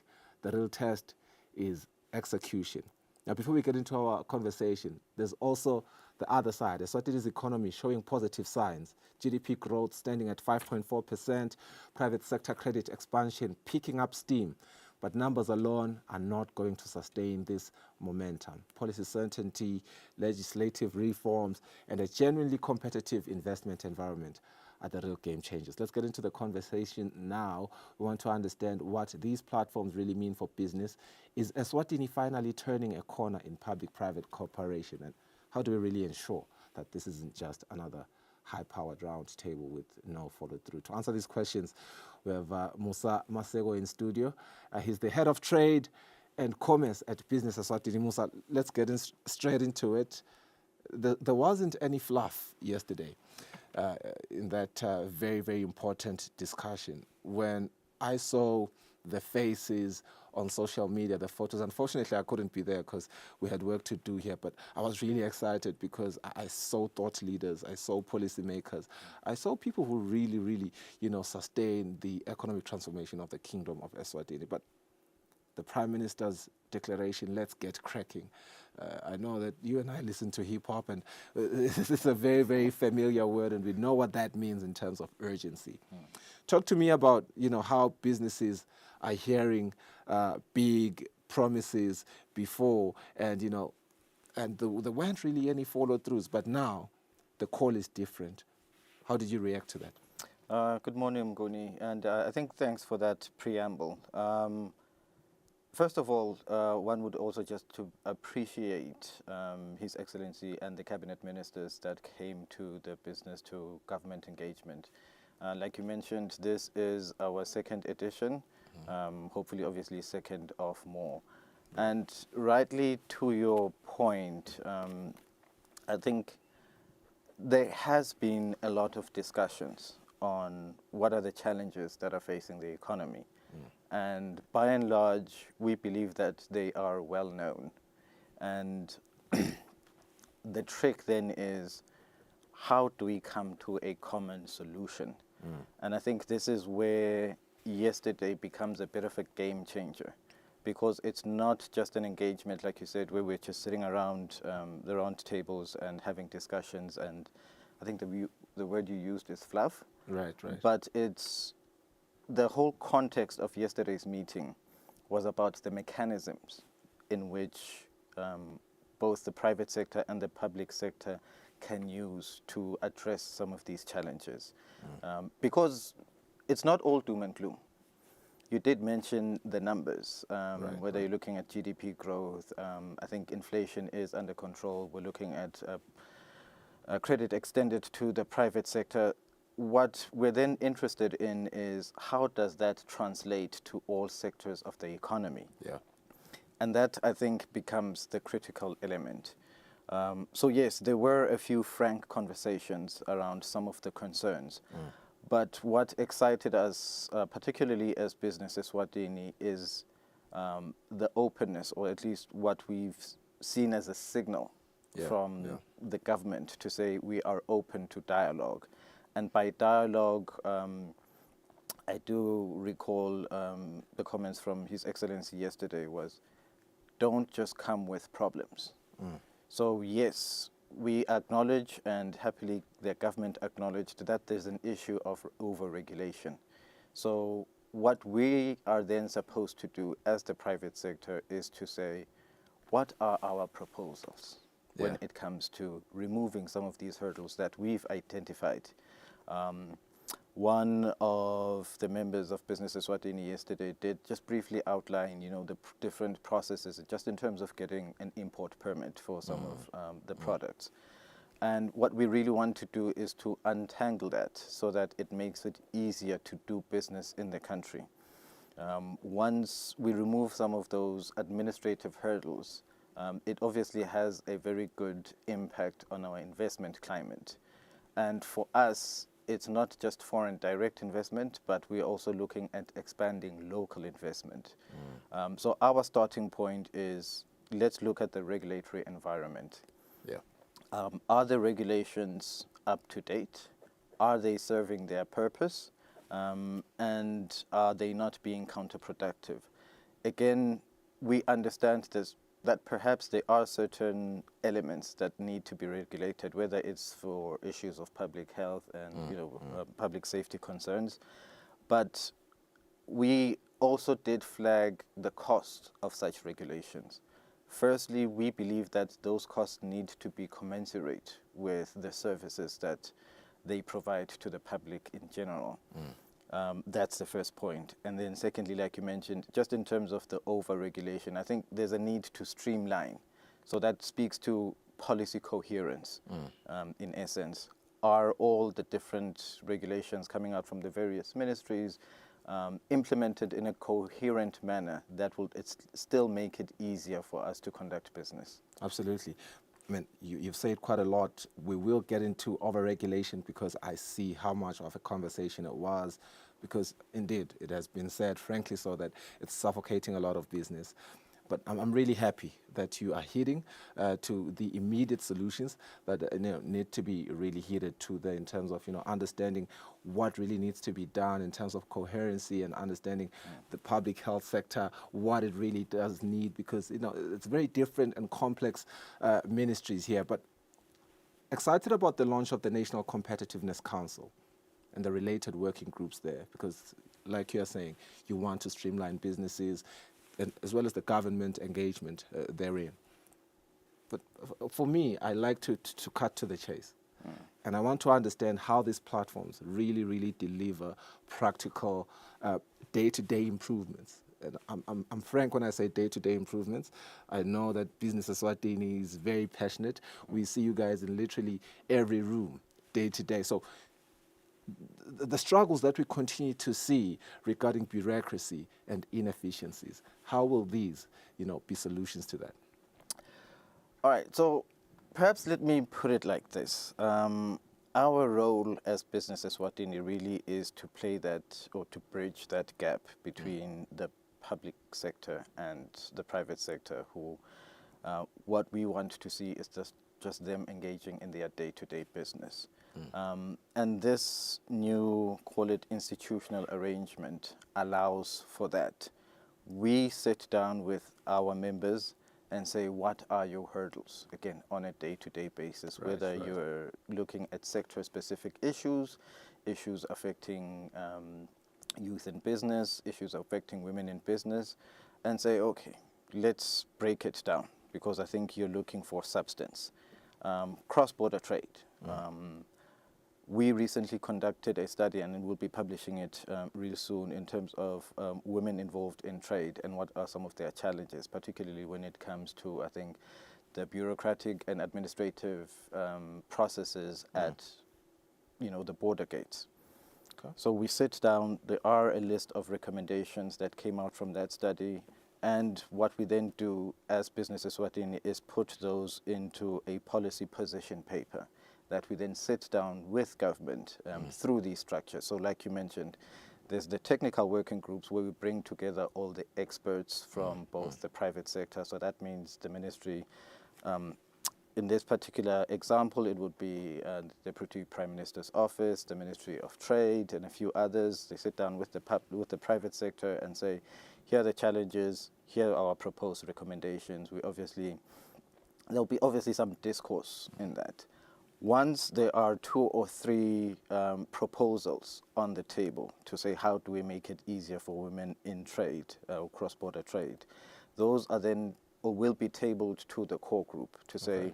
the real test is execution. Now, before we get into our conversation, there's also the other side. Eswatini's economy showing positive signs. GDP growth standing at 5.4%, private sector credit expansion picking up steam. But numbers alone are not going to sustain this momentum. Policy certainty, legislative reforms, and a genuinely competitive investment environment are the real game changers. Let's get into the conversation now. We want to understand what these platforms really mean for business. Is Eswatini finally turning a corner in public-private cooperation? And how do we really ensure that this isn't just another high-powered round table with no follow-through? To answer these questions, we have Musa Masego in studio. He's the head of trade and commerce at Business Eswatini. Musa, let's get straight into it. There wasn't any fluff yesterday in that very, very important discussion. When I saw the faces on social media, the photos, unfortunately I couldn't be there because we had work to do here, but I was really excited because I saw thought leaders, I saw policymakers, I saw people who really, really, sustain the economic transformation of the Kingdom of Eswatini. But the Prime Minister's declaration, let's get cracking. I know that you and I listen to hip-hop, and this is a very, very familiar word, and we know what that means in terms of urgency. Talk to me about, how businesses are hearing big promises before, and, and there weren't really any follow-throughs, but now the call is different. How did you react to that? Good morning, Mgoni, and I think thanks for that preamble. First of all, one would also just to appreciate His Excellency and the cabinet ministers that came to the business to government engagement. Like you mentioned, this is our second edition, hopefully obviously second of more. And rightly to your point, I think there has been a lot of discussions on what are the challenges that are facing the economy. And by and large, we believe that they are well known. And the trick then is, how do we come to a common solution? And I think this is where yesterday becomes a bit of a game changer, because it's not just an engagement, like you said, where we're just sitting around the round tables and having discussions. And I think the word you used is fluff. Right. But it's the whole context of yesterday's meeting was about the mechanisms in which both the private sector and the public sector can use to address some of these challenges. Because it's not all doom and gloom. You did mention the numbers, whether you're looking at GDP growth. I think inflation is under control. We're looking at credit extended to the private sector. What we're then interested in is, how does that translate to all sectors of the economy? Yeah. And that, I think, becomes the critical element. So yes, there were a few frank conversations around some of the concerns. But what excited us, particularly as Business Eswatini, is the openness, or at least what we've seen as a signal from the government to say we are open to dialogue. And by dialogue, I do recall the comments from His Excellency yesterday was, don't just come with problems. So yes, we acknowledge, and happily the government acknowledged, that there's an issue of over-regulation. So what we are then supposed to do as the private sector is to say, what are our proposals when it comes to removing some of these hurdles that we've identified? One of the members of Business Eswatini yesterday did just briefly outline, the different processes just in terms of getting an import permit for some of the products. And what we really want to do is to untangle that so that it makes it easier to do business in the country. Once we remove some of those administrative hurdles, it obviously has a very good impact on our investment climate. And for us, it's not just foreign direct investment, but we're also looking at expanding local investment. So our starting point is, let's look at the regulatory environment. Yeah. Are the regulations up to date? Are they serving their purpose? And are they not being counterproductive? Again, we understand this, that perhaps there are certain elements that need to be regulated, whether it's for issues of public health and public safety concerns. But we also did flag the cost of such regulations. Firstly, we believe that those costs need to be commensurate with the services that they provide to the public in general. That's the first point. And then secondly, like you mentioned, just in terms of the over-regulation, I think there's a need to streamline. So that speaks to policy coherence, in essence. Are all the different regulations coming out from the various ministries implemented in a coherent manner that will still make it easier for us to conduct business? Absolutely. I mean, you've said quite a lot. We will get into over-regulation because I see how much of a conversation it was, because indeed it has been said, frankly so, that it's suffocating a lot of business. But I'm really happy that you are heeding to the immediate solutions that need to be really heeded to in terms of understanding what really needs to be done in terms of coherency and understanding the public health sector, what it really does need, because it's very different and complex ministries here. But excited about the launch of the National Competitiveness Council and the related working groups there, because like you're saying, you want to streamline businesses, and as well as the government engagement therein. But for me, I like to cut to the chase. And I want to understand how these platforms really, really deliver practical day-to-day improvements. And I'm frank when I say day-to-day improvements. I know that Business Eswatini is very passionate. We see you guys in literally every room, day-to-day. So the struggles that we continue to see regarding bureaucracy and inefficiencies, how will these, be solutions to that? All right, so perhaps let me put it like this. Our role as Business Eswatini really is to play that, or to bridge that gap between the public sector and the private sector, who what we want to see is just them engaging in their day-to-day business. And this new, call it institutional arrangement, allows for that. We sit down with our members and say, what are your hurdles? Again, on a day-to-day basis, whether you're looking at sector-specific issues affecting youth in business, issues affecting women in business, and say, okay, let's break it down, because I think you're looking for substance. Cross-border trade. We recently conducted a study, and we'll be publishing it real soon, in terms of women involved in trade and what are some of their challenges, particularly when it comes to, I think, the bureaucratic and administrative processes at, the border gates. Okay. So we sit down, there are a list of recommendations that came out from that study, and what we then do as Business Eswatini is put those into a policy position paper that we then sit down with government through these structures. So like you mentioned, there's the technical working groups where we bring together all the experts from both the private sector. So that means the ministry, in this particular example, it would be the Deputy Prime Minister's Office, the Ministry of Trade, and a few others. They sit down with the private sector and say, here are the challenges, here are our proposed recommendations. There'll be obviously some discourse in that. Once there are 2 or 3 proposals on the table to say, how do we make it easier for women in trade, or cross-border trade, those are then, or will be tabled to the core group to say,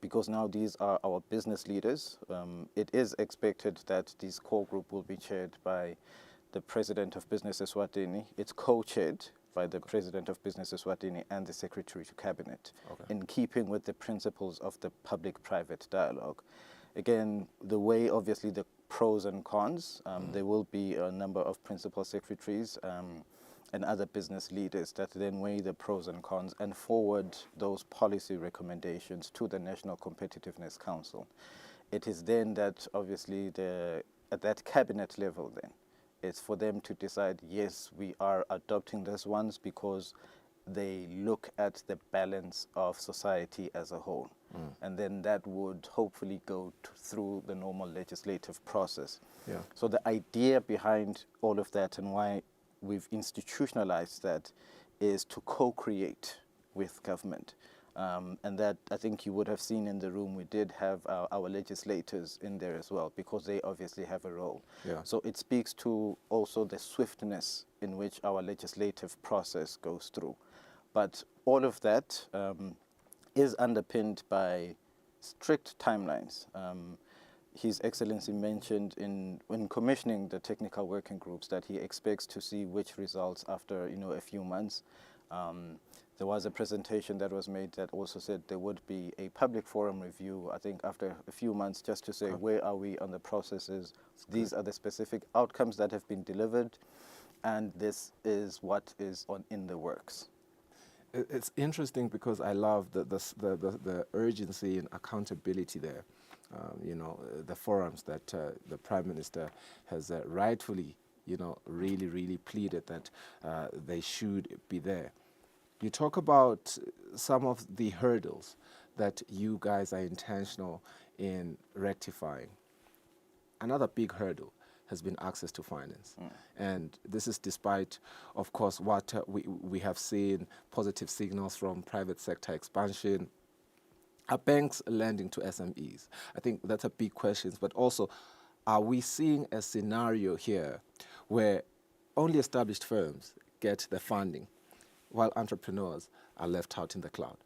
because now these are our business leaders. It is expected that this core group will be chaired by the President of Business Eswatini. It's co-chaired by the President of Business Eswatini and the Secretary to Cabinet, in keeping with the principles of the public-private dialogue. Again, the way, obviously, the pros and cons, there will be a number of principal secretaries and other business leaders that then weigh the pros and cons and forward those policy recommendations to the National Competitiveness Council. It is then that, obviously, at that cabinet level then, it's for them to decide, yes, we are adopting these ones because they look at the balance of society as a whole. And then that would hopefully go through the normal legislative process. Yeah. So the idea behind all of that and why we've institutionalized that is to co-create with government. And that, I think you would have seen in the room, we did have our legislators in there as well, because they obviously have a role. Yeah. So it speaks to also the swiftness in which our legislative process goes through. But all of that is underpinned by strict timelines. His Excellency mentioned when commissioning the technical working groups that he expects to see which results after a few months. There was a presentation that was made that also said there would be a public forum review, I think, after a few months, just to say where are we on the processes. These are the specific outcomes that have been delivered, and this is what is in the works. It's interesting because I love the urgency and accountability there. The forums that the Prime Minister has rightfully, really pleaded that they should be there. You talk about some of the hurdles that you guys are intentional in rectifying. Another big hurdle has been access to finance. And this is despite, of course, what we have seen, positive signals from private sector expansion. Are banks lending to SMEs? I think that's a big question, but also, are we seeing a scenario here where only established firms get the funding while entrepreneurs are left out in the cloud?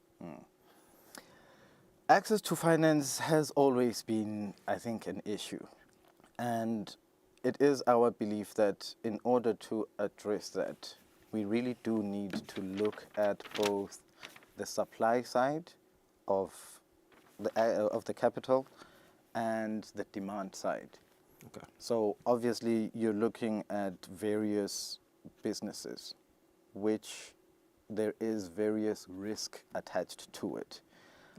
Access to finance has always been, I think, an issue. And it is our belief that in order to address that, we really do need to look at both the supply side of the capital and the demand side. Okay. So obviously you're looking at various businesses, which there is various risk attached to it.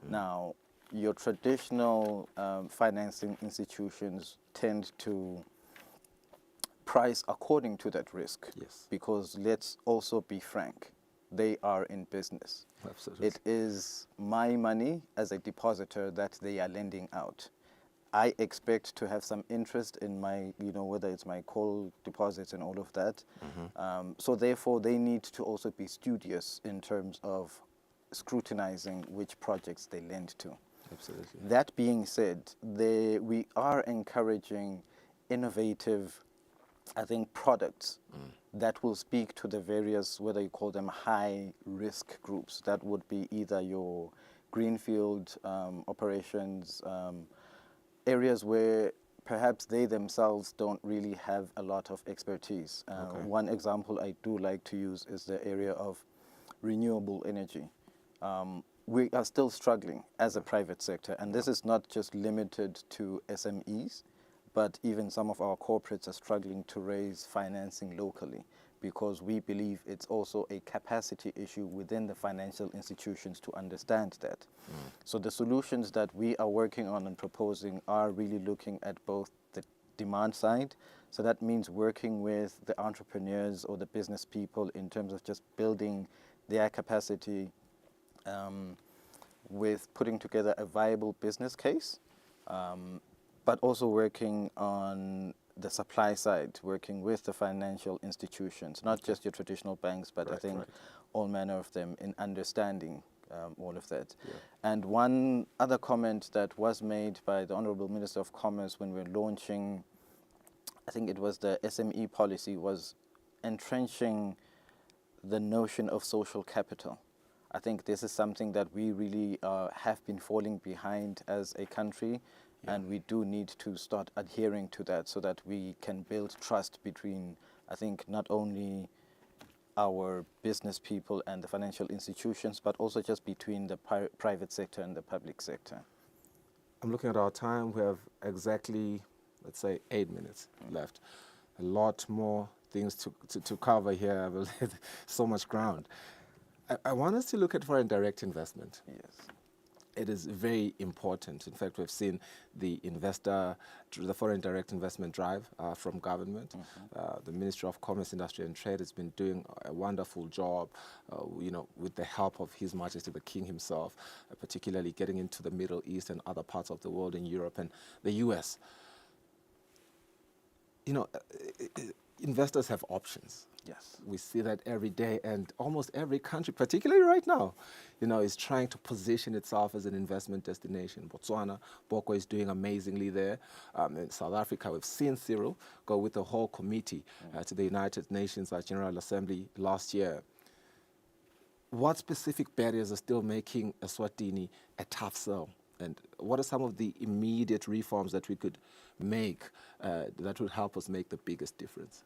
Now, your traditional financing institutions tend to price according to that risk. Yes. Because let's also be frank, they are in business. Absolutely. It is my money as a depositor that they are lending out. I expect to have some interest in my, whether it's my call deposits and all of that. So therefore, they need to also be studious in terms of scrutinizing which projects they lend to. Absolutely. That being said, we are encouraging innovative, I think, products that will speak to the various, whether you call them high-risk groups. That would be either your greenfield operations, areas where perhaps they themselves don't really have a lot of expertise. One example I do like to use is the area of renewable energy. We are still struggling as a private sector, and this is not just limited to SMEs, but even some of our corporates are struggling to raise financing locally because we believe it's also a capacity issue within the financial institutions to understand that. So the solutions that we are working on and proposing are really looking at both the demand side. So that means working with the entrepreneurs or the business people in terms of just building their capacity with putting together a viable business case, but also working on the supply side, working with the financial institutions, not just your traditional banks, but I think all manner of them in understanding all of that. And one other comment that was made by the Honorable Minister of Commerce when we were launching, I think it was the SME policy, was entrenching the notion of social capital. I think this is something that we really have been falling behind as a country, and we do need to start adhering to that so that we can build trust between, I think, not only our business people and the financial institutions, but also just between the private sector and the public sector. I'm looking at our time. We have exactly, let's say, 8 minutes left. A lot more things to cover here. So much ground. I want us to look at foreign direct investment. Yes. It is very important. In fact, we've seen the foreign direct investment drive from government. The Ministry of Commerce, Industry and Trade has been doing a wonderful job, with the help of His Majesty the King himself, particularly getting into the Middle East and other parts of the world, in Europe and the US. Investors have options. Yes. We see that every day, and almost every country, particularly right now, is trying to position itself as an investment destination. Botswana, Boko is doing amazingly there. In South Africa, we've seen Cyril go with the whole committee to the United Nations General Assembly last year. What specific barriers are still making Eswatini a tough sell? And what are some of the immediate reforms that we could make that would help us make the biggest difference?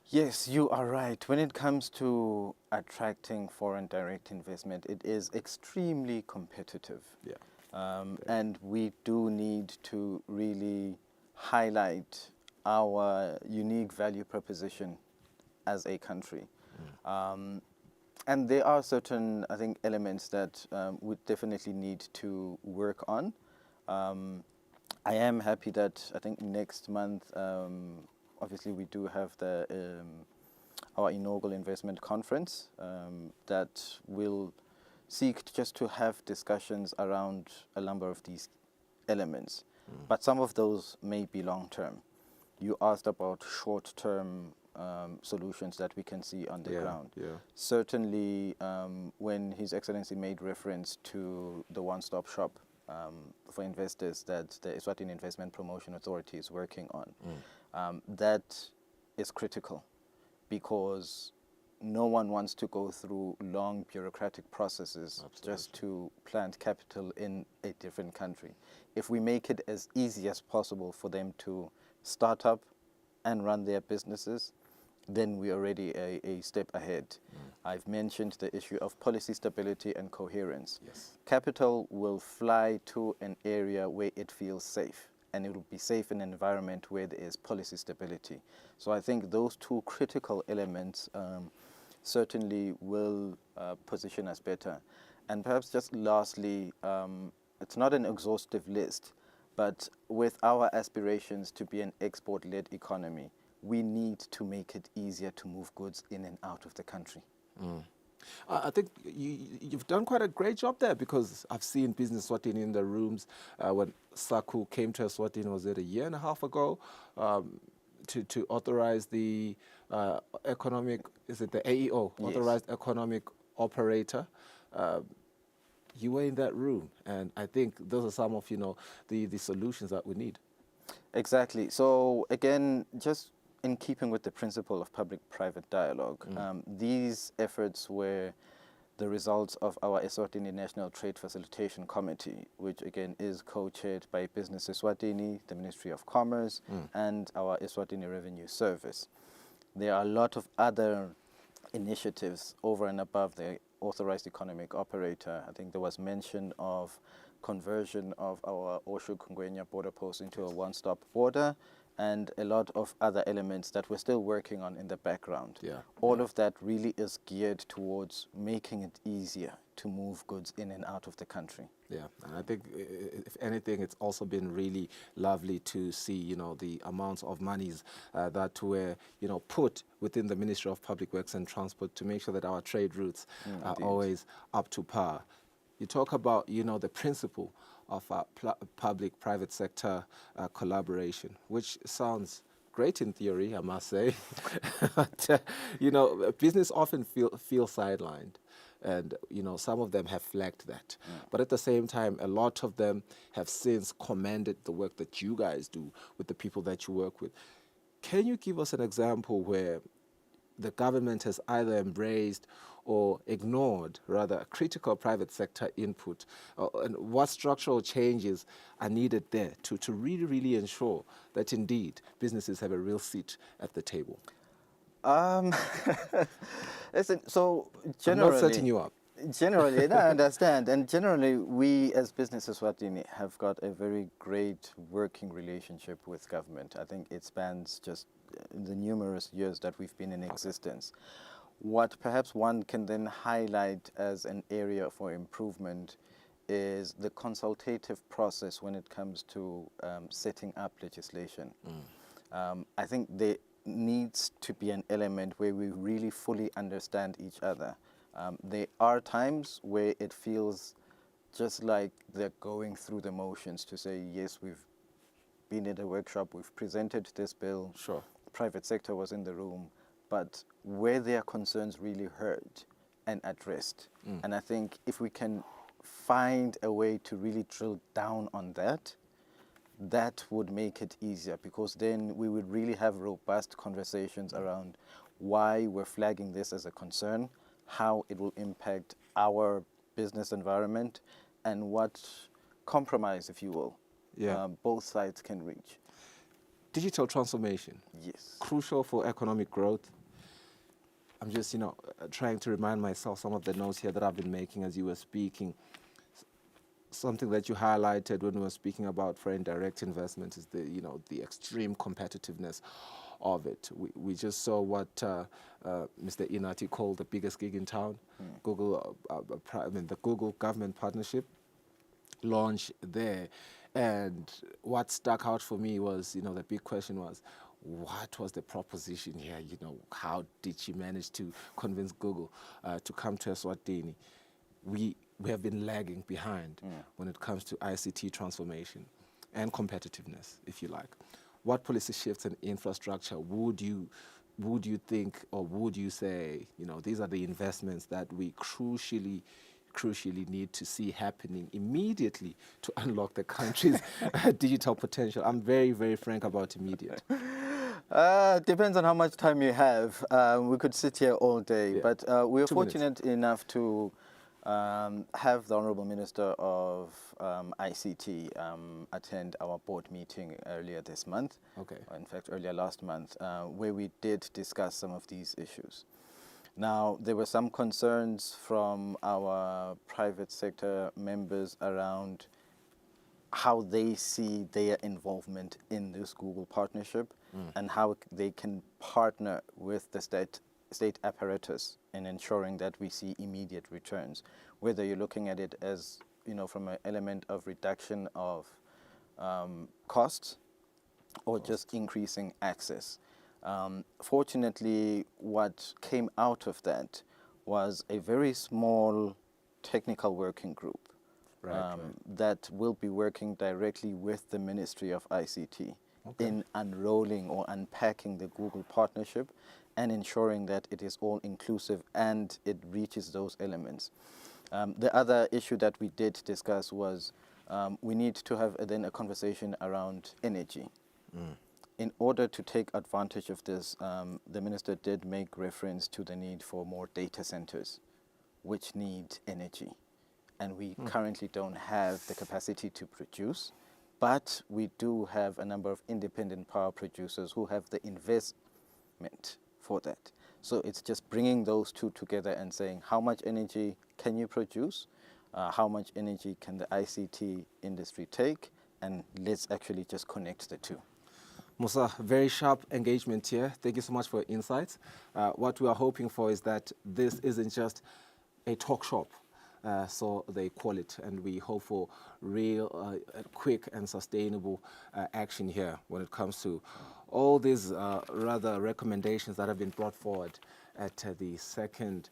Yes, you are right. When it comes to attracting foreign direct investment, it is extremely competitive. Yeah. And we do need to really highlight our unique value proposition as a country. And there are certain, I think, elements that we definitely need to work on. I am happy that I think next month, obviously we do have our inaugural investment conference that will seek just to have discussions around a number of these elements. But some of those may be long-term. You asked about short-term solutions that we can see on the ground. Yeah. Certainly, when His Excellency made reference to the one-stop shop for investors that the Eswatini Investment Promotion Authority is working on, that is critical, because no one wants to go through long bureaucratic processes just to plant capital in a different country. If we make it as easy as possible for them to start up and run their businesses, then we're already a step ahead. I've mentioned the issue of policy stability and coherence. Yes. Capital will fly to an area where it feels safe, and it will be safe in an environment where there is policy stability. So I think those two critical elements certainly will position us better. And perhaps just lastly, it's not an exhaustive list, but with our aspirations to be an export-led economy, we need to make it easier to move goods in and out of the country. I think you've done quite a great job there, because I've seen Business Eswatini in the rooms. When SACU came to Eswatini, was it a year and a half ago, to authorize the economic, is it the AEO, Yes. Authorized Economic Operator. You were in that room, and I think those are some of the solutions that we need. Exactly. So again, just in keeping with the principle of public-private dialogue, these efforts were the results of our Eswatini National Trade Facilitation Committee, which again is co-chaired by Business Eswatini, the Ministry of Commerce, and our Eswatini Revenue Service. There are a lot of other initiatives over and above the authorized economic operator. I think there was mention of conversion of our Oshu-Kungwenya border post into a one-stop border, and a lot of other elements that we're still working on in the background. All of that really is geared towards making it easier to move goods in and out of the country. Yeah, and I think, if anything, it's also been really lovely to see, the amounts of monies that were, put within the Ministry of Public Works and Transport to make sure that our trade routes are always up to par. You talk about, the principle of public-private sector collaboration, which sounds great in theory, I must say. But, business often feel sidelined. And, some of them have flagged that. But at the same time, a lot of them have since commended the work that you guys do with the people that you work with. Can you give us an example where the government has either embraced or ignored, rather, critical private sector input? And what structural changes are needed there to really, really ensure that indeed businesses have a real seat at the table? Listen, so I'm not generally, setting you up. Generally, no, I understand. And generally, we as Business Eswatini have got a very great working relationship with government. I think it spans just the numerous years that we've been in existence. What perhaps one can then highlight as an area for improvement is the consultative process when it comes to setting up legislation. I think there needs to be an element where we really fully understand each other. There are times where it feels just like they're going through the motions to say, yes, we've been in a workshop, we've presented this bill, sure, private sector was in the room, but where their concerns really heard and addressed. And I think if we can find a way to really drill down on that, that would make it easier, because then we would really have robust conversations around why we're flagging this as a concern, how it will impact our business environment, and what compromise, if you will, both sides can reach. Digital transformation. Yes. Crucial for economic growth. I'm just, trying to remind myself some of the notes here that I've been making as you were speaking. Something that you highlighted when we were speaking about foreign direct investment is the extreme competitiveness of it. We just saw what Mr. Inati called the biggest gig in town, Google, the Google government partnership launch there. And what stuck out for me was, the big question was, what was the proposition here? How did she manage to convince Google to come to Eswatini? We have been lagging behind when it comes to ICT transformation and competitiveness, if you like. What policy shifts and infrastructure would you think, or would you say, these are the investments that we crucially need to see happening immediately to unlock the country's digital potential? I'm very, very frank about immediate. Depends on how much time you have. We could sit here all day, but we are fortunate enough to have the Honorable Minister of ICT attend our board meeting earlier this month. Okay. In fact, earlier last month, where we did discuss some of these issues. Now, there were some concerns from our private sector members around how they see their involvement in this Google partnership and how they can partner with the state apparatus in ensuring that we see immediate returns, whether you're looking at it as, from an element of reduction of costs or just increasing access. Fortunately, what came out of that was a very small technical working group that will be working directly with the Ministry of ICT in unrolling or unpacking the Google partnership and ensuring that it is all inclusive and it reaches those elements. The other issue that we did discuss was we need to have then a conversation around energy. In order to take advantage of this, the minister did make reference to the need for more data centers, which need energy. And we currently don't have the capacity to produce, but we do have a number of independent power producers who have the investment for that. So it's just bringing those two together and saying, how much energy can you produce? How much energy can the ICT industry take? And let's actually just connect the two. Musa, very sharp engagement here. Thank you so much for your insights. What we are hoping for is that this isn't just a talk shop, so they call it, and we hope for real, quick and sustainable action here when it comes to all these rather recommendations that have been brought forward at the second,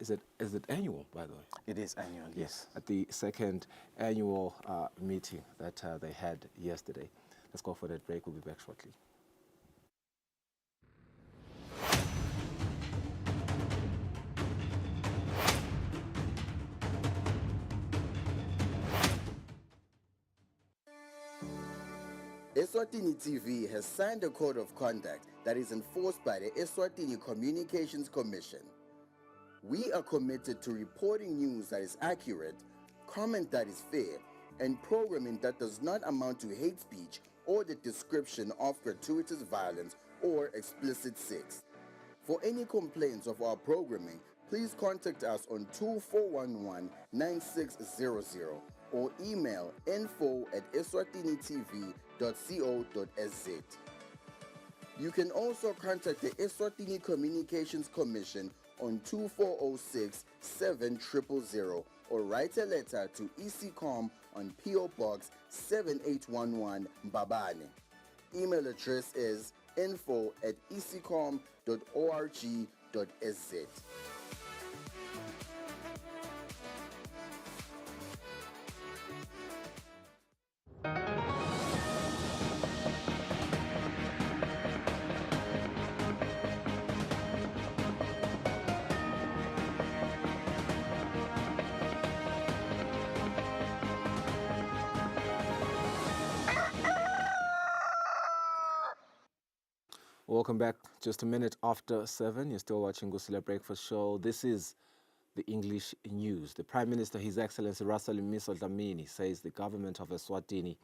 is it annual, by the way? It is annual, yes. At the second annual meeting that they had yesterday. Let's go for that break. We'll be back shortly. Eswatini TV has signed a code of conduct that is enforced by the Eswatini Communications Commission. We are committed to reporting news that is accurate, comment that is fair, and programming that does not amount to hate speech or the description of gratuitous violence or explicit sex. For any complaints of our programming, please contact us on 2411-9600 or email info@eswatinitv.co.za. You can also contact the Eswatini Communications Commission on 2406-7000 or write a letter to ECCOM on PO Box 7811 Mbabane. Email address is info@ecom.org.sz. Welcome back. Just a minute after 7. You're still watching Kusile Breakfast Show. This is the English news. The Prime Minister, His Excellency Russell Dlamini, says the government of Eswatini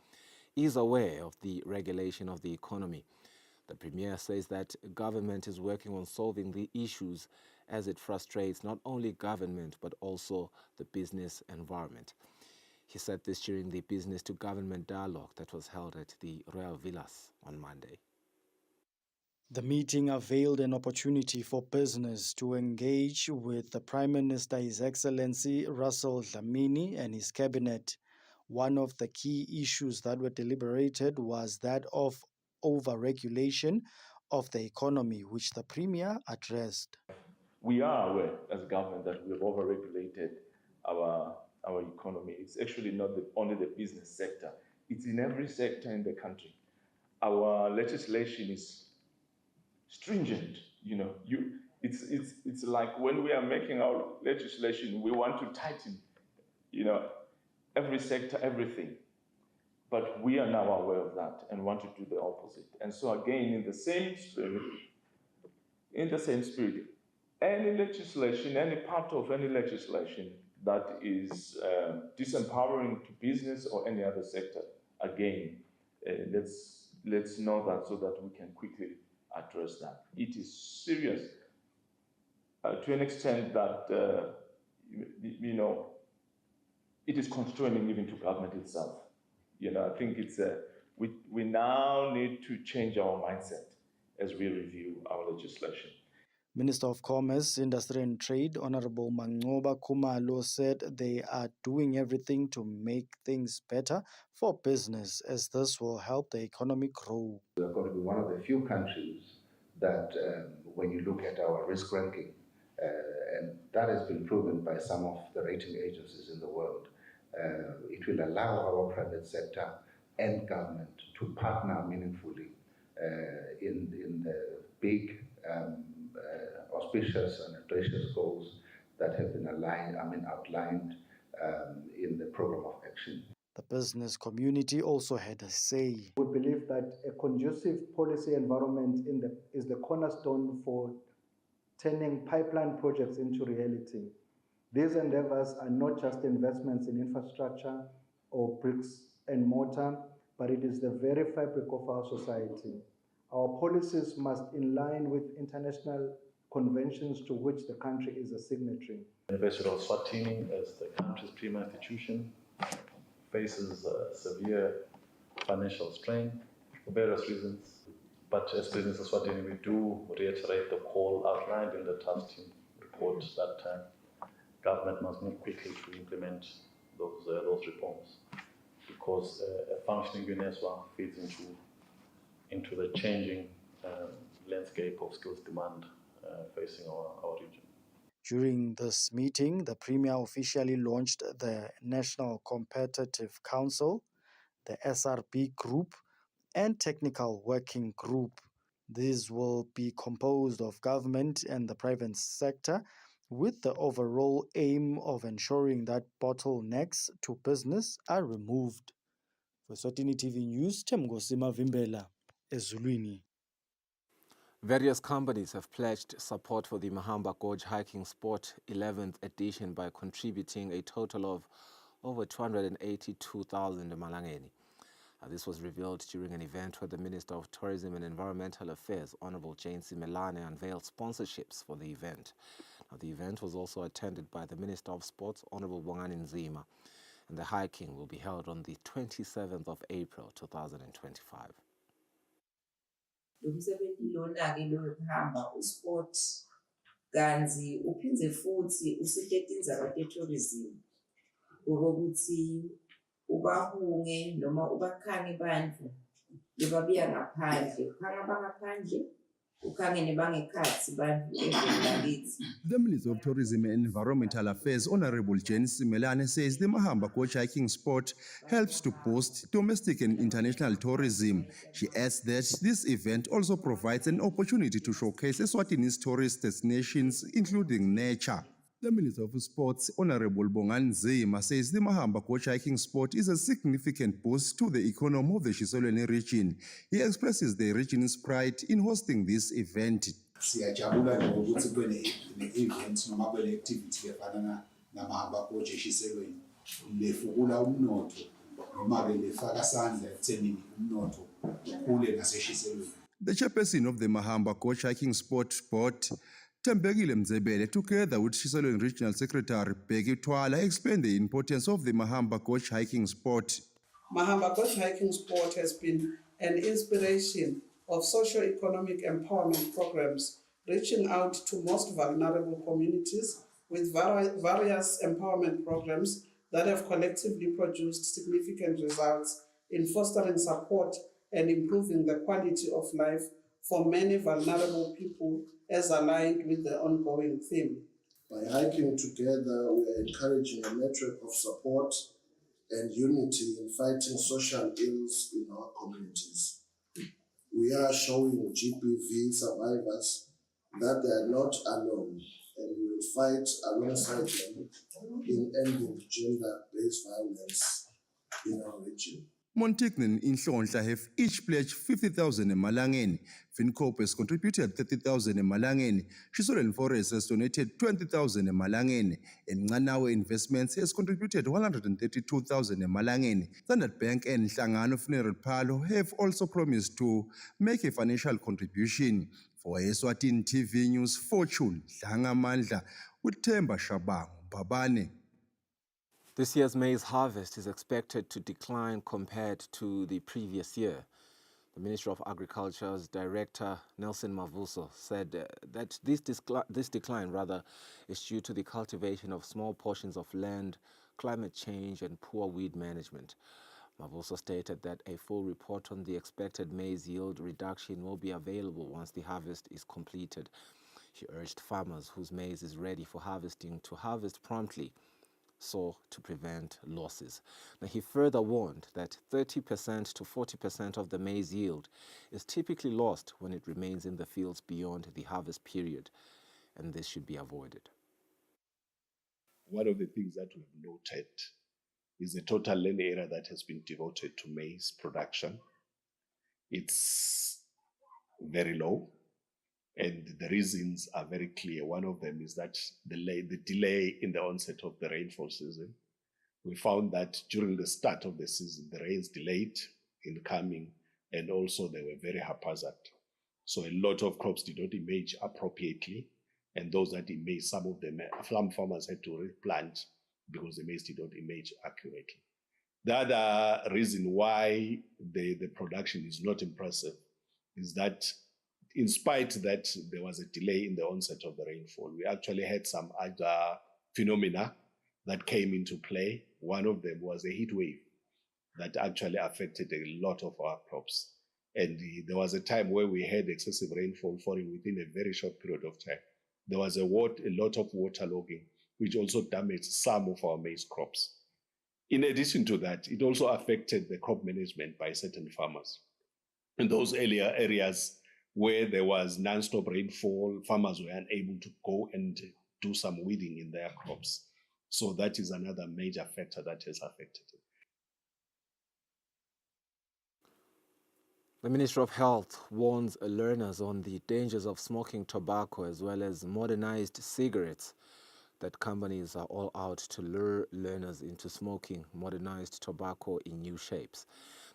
is aware of the regulation of the economy. The Premier says that government is working on solving the issues as it frustrates not only government but also the business environment. He said this during the business to government dialogue that was held at the Royal Villas on Monday. The meeting availed an opportunity for business to engage with the Prime Minister, His Excellency Russell Dlamini, and his cabinet. One of the key issues that were deliberated was that of over-regulation of the economy, which the Premier addressed. We are aware as a government that we have over-regulated our economy. It's actually not only the business sector. It's in every sector in the country. Our legislation is stringent, it's like when we are making our legislation, we want to tighten, every sector, everything. But we are now aware of that and want to do the opposite. And so again, in the same spirit, any legislation, any part of any legislation that is disempowering to business or any other sector, again, let's know that so that we can quickly address that. It is serious to an extent that, it is constraining even to government itself. I think we now need to change our mindset as we review our legislation. Minister of Commerce, Industry and Trade, Honorable Mangoba Khumalo, said they are doing everything to make things better for business, as this will help the economy grow. We are going to be one of the few countries that, when you look at our risk ranking, and that has been proven by some of the rating agencies in the world, it will allow our private sector and government to partner meaningfully in the big auspicious and audacious goals that have been outlined in the program of action. The business community also had a say. We believe that a conducive policy environment is the cornerstone for turning pipeline projects into reality. These endeavors are not just investments in infrastructure or bricks and mortar, but it is the very fabric of our society. Our policies must align with international conventions to which the country is a signatory. The University of Eswatini, as the country's premier institution, faces severe financial strain for various reasons. But as Business Eswatini, we do reiterate the call outlined in the task team report that government must move quickly to implement those reforms, because a functioning UNESWA feeds into the changing landscape of skills demand facing our region. During this meeting, the Premier officially launched the National Competitive Council, the SRB Group, and Technical Working Group. These will be composed of government and the private sector, with the overall aim of ensuring that bottlenecks to business are removed. For Eswatini TV News, Temgosima Vimbela, Ezulwini. Various companies have pledged support for the Mahamba Gorge Hiking Sport 11th edition by contributing a total of over 282,000 malangeni. This was revealed during an event where the Minister of Tourism and Environmental Affairs, Honorable Jane Simelane, unveiled sponsorships for the event. The event was also attended by the Minister of Sports, Honorable Bongani Nzima, and the hiking will be held on the 27th of April 2025. Umsebenzi lona-ke lokuhamba usport kanzi uphindze futhi usihlete indzaba tourism ngokuthi ubahunge noma ubakhange bandlu lebabuya ngaphandle ukhanga bangaphandle ukhange nebangekhathi bandlu ezilakithi. The Minister of Tourism and Environmental Affairs, Honorable Jane Simelane, says the Mahamba Gorge hiking sport helps to boost domestic and international tourism. She adds that this event also provides an opportunity to showcase Eswatini's tourist destinations, including nature. The Minister of Sports, Honorable Bongani Nzima, says the Mahamba Gorge hiking sport is a significant boost to the economy of the Kusile region. He expresses the region's pride in hosting this event. Siyajabula ngokuthi kube ne-event noma kube ne-activity efana namahamba Gorge eshiselweni lefukula umnotho noma-ke lefaka isandla ekuthenini umnotho ukhule naseshiselweni. The chairperson of the Mahamba Gorge Hiking Sport Board, Tembekile Mzebele, together with Kusile Regional Secretary Bheki Twala, explained the importance of the Mahamba Gorge hiking sport. Mahamba Gorge hiking sport has been an inspiration of socio-economic empowerment programs reaching out to most vulnerable communities with various empowerment programs that have collectively produced significant results in fostering support and improving the quality of life for many vulnerable people as aligned with the ongoing theme. By hiking together, we are encouraging a network of support and unity in fighting social ills in our communities. We are showing GBV survivors that they are not alone, and we will fight alongside them in ending gender-based violence in our region. Montigny and Inhlonhla have each pledged 50,000 emalangeni. Fincorp has contributed 30,000 emalangeni. Kusile Forest has donated 20,000 emalangeni. And Nganawe Investments has contributed 132,000 emalangeni. Standard Bank and Hlangano Funeral Parlour have also promised to make a financial contribution. For Eswatini TV News, Fortune Dlangamandla with Themba Shabangu Babane. This year's maize harvest is expected to decline compared to the previous year. The Ministry of Agriculture's Director, Nelson Mavuso, said that this decline is due to the cultivation of small portions of land, climate change, and poor weed management. Mavuso stated that a full report on the expected maize yield reduction will be available once the harvest is completed. He urged farmers whose maize is ready for harvesting to harvest promptly, so to prevent losses. Now, he further warned that 30% to 40% of the maize yield is typically lost when it remains in the fields beyond the harvest period, and this should be avoided. One of the things that we've noted is the total land area that has been devoted to maize production. It's very low, and the reasons are very clear. One of them is that the delay in the onset of the rainfall season. We found that during the start of the season, the rains delayed in coming, and also they were very haphazard. So a lot of crops did not emerge appropriately, and those that emerged, some farmers had to replant because the maize did not emerge accurately. The other reason why the production is not impressive is that in spite that there was a delay in the onset of the rainfall, we actually had some other phenomena that came into play. One of them was a heat wave that actually affected a lot of our crops. And there was a time where we had excessive rainfall falling within a very short period of time. There was a lot of waterlogging, which also damaged some of our maize crops. In addition to that, it also affected the crop management by certain farmers. In those earlier areas where there was non-stop rainfall, farmers were unable to go and do some weeding in their crops. So that is another major factor that has affected it. The Ministry of Health warns learners on the dangers of smoking tobacco as well as modernized cigarettes, that companies are all out to lure learners into smoking modernized tobacco in new shapes.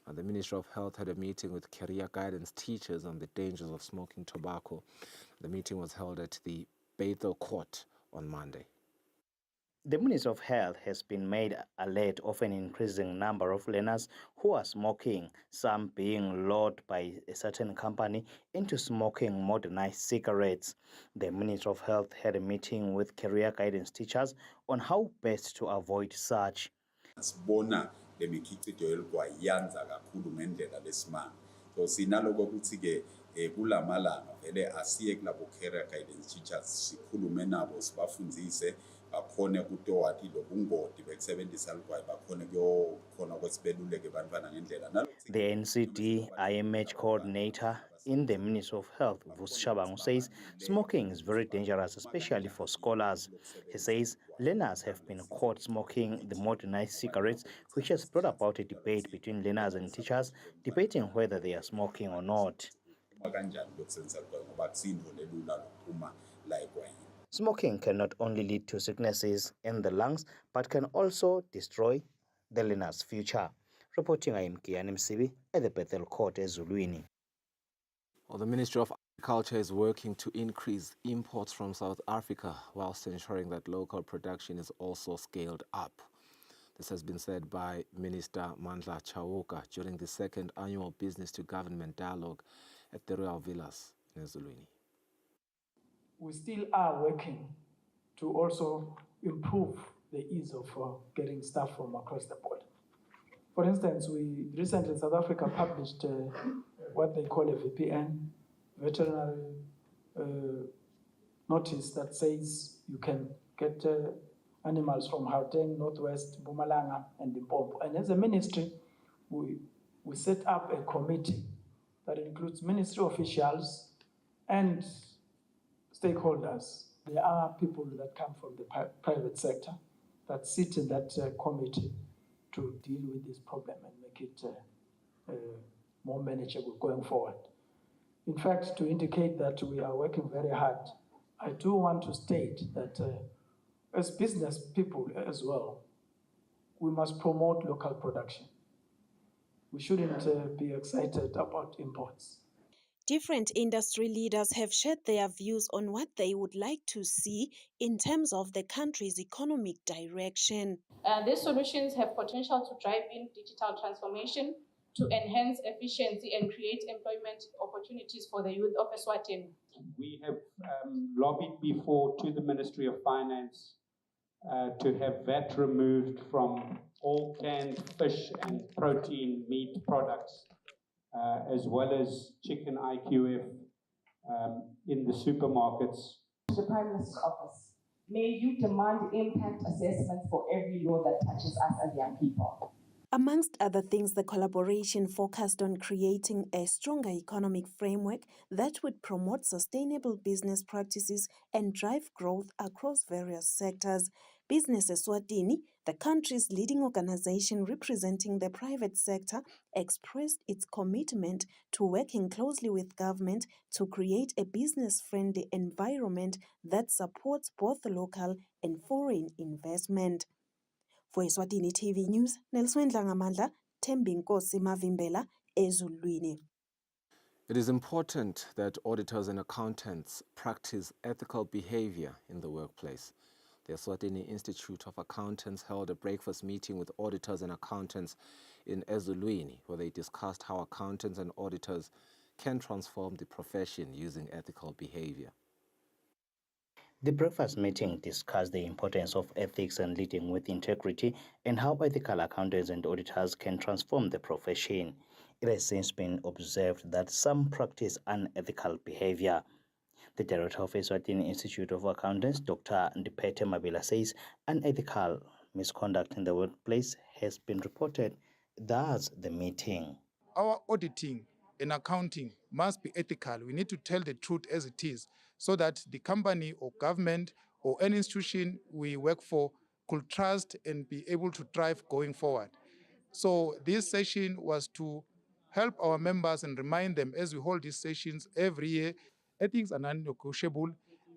Now, the Ministry of Health had a meeting with career guidance teachers on the dangers of smoking tobacco. The meeting was held at the Bethel Court on Monday. The Ministry of Health has been made alert of an increasing number of learners who are smoking, some being lured by a certain company into smoking modernized cigarettes. The Ministry of Health had a meeting with career guidance teachers on how best to avoid such. Sibona lemikhiqido yelukwa iyanza kakhulu ngendlela lesimanga. So sinaloko ukuthi ke kulamalanga vele asiye kulabo career guidance teachers sikhulume nabo sibafundzise bakhone kutowathi lobungoti bekusebenzisa lukwayi bakhone kuyokhona kwesibeluleke bantwana ngendlela. The NCD IMH coordinator in the Ministry of Health, Vus Shabangu, says smoking is very dangerous, especially for scholars. He says learners have been caught smoking the modernized cigarettes, which has brought about a debate between learners and teachers, debating whether they are smoking or not. Smoking can not only lead to sicknesses in the lungs, but can also destroy the learner's future. Reporting, I am Kian Msibi at the Bethel Court, Ezulwini. Well, the Ministry of Agriculture is working to increase imports from South Africa whilst ensuring that local production is also scaled up. This has been said by Minister Mandla Chauka during the second annual Business to Government Dialogue at the Royal Villas in Ezulwini. We still are working to also improve the ease of getting stuff from across the border. For instance, we recently, South Africa published what they call a VPN, veterinary notice, that says you can get animals from Gauteng, Northwest, Mpumalanga, and Limpopo. And as a ministry, we set up a committee that includes ministry officials and stakeholders. There are people that come from the private sector that sit in that committee to deal with this problem and make it more manageable going forward. In fact, to indicate that we are working very hard, I do want to state that as business people as well, we must promote local production. We shouldn't be excited about imports. Different industry leaders have shared their views on what they would like to see in terms of the country's economic direction. These solutions have potential to drive in digital transformation, to enhance efficiency and create employment opportunities for the youth of Eswatini. We have lobbied before to the Ministry of Finance to have VAT removed from all canned fish and protein meat products, as well as chicken IQF in the supermarkets. The Prime Minister's office, may you demand impact assessments for every law that touches us as young people. Amongst other things, the collaboration focused on creating a stronger economic framework that would promote sustainable business practices and drive growth across various sectors. Business Eswatini, the country's leading organization representing the private sector, expressed its commitment to working closely with government to create a business-friendly environment that supports both local and foreign investment. For Eswatini TV News, Nelson Dlangamandla, Thembinkosi Mavimbela, Ezulwini. It is important that auditors and accountants practice ethical behavior in the workplace. The Eswatini Institute of Accountants held a breakfast meeting with auditors and accountants in Ezulwini, where they discussed how accountants and auditors can transform the profession using ethical behavior. The breakfast meeting discussed the importance of ethics and leading with integrity and how ethical accountants and auditors can transform the profession. It has since been observed that some practice unethical behavior. The director of Eswatini Institute of Accountants, Dr. Ndipete Mabila, says unethical misconduct in the workplace has been reported. Thus, the meeting. Our auditing and accounting must be ethical. We need to tell the truth as it is, so that the company or government or any institution we work for could trust and be able to thrive going forward. So this session was to help our members and remind them as we hold these sessions every year, ethics are non-negotiable.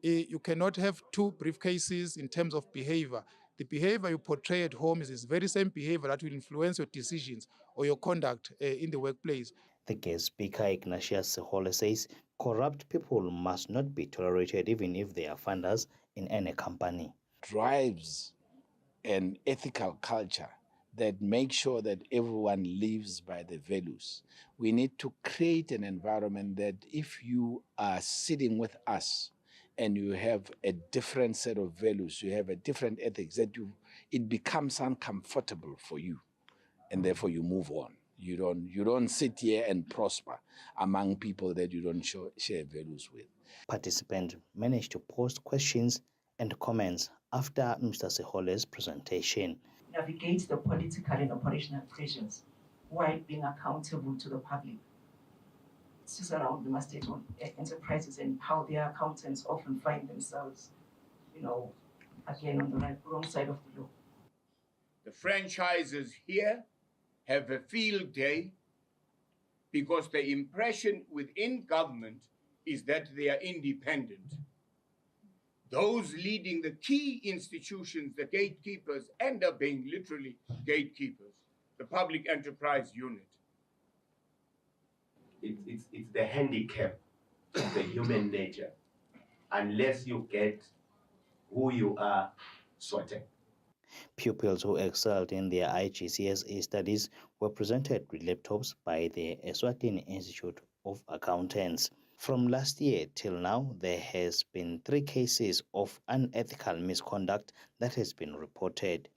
You cannot have two briefcases in terms of behavior. The behavior you portray at home is this very same behavior that will influence your decisions or your conduct in the workplace. The guest speaker, Ignatius Sehole, says corrupt people must not be tolerated even if they are funders in any company. Drives an ethical culture that makes sure that everyone lives by the values. We need to create an environment that if you are sitting with us and you have a different set of values, you have a different ethics, that it becomes uncomfortable for you, and therefore you move on. You don't sit here and prosper among people that you don't share values with. Participants managed to post questions and comments after Mr. Sehole's presentation. Navigate the political and operational pressures while being accountable to the public. It's just around the state-owned enterprises and how their accountants often find themselves, again, on the wrong side of the law. The franchises here have a field day because the impression within government is that they are independent. Those leading the key institutions, the gatekeepers, end up being literally gatekeepers, the public enterprise unit. It's the handicap of the human nature, unless you get who you are sorted. Pupils who excelled in their IGCSE studies were presented with laptops by the Eswatini Institute of Accountants. From last year till now, there has been 3 cases of unethical misconduct that has been reported.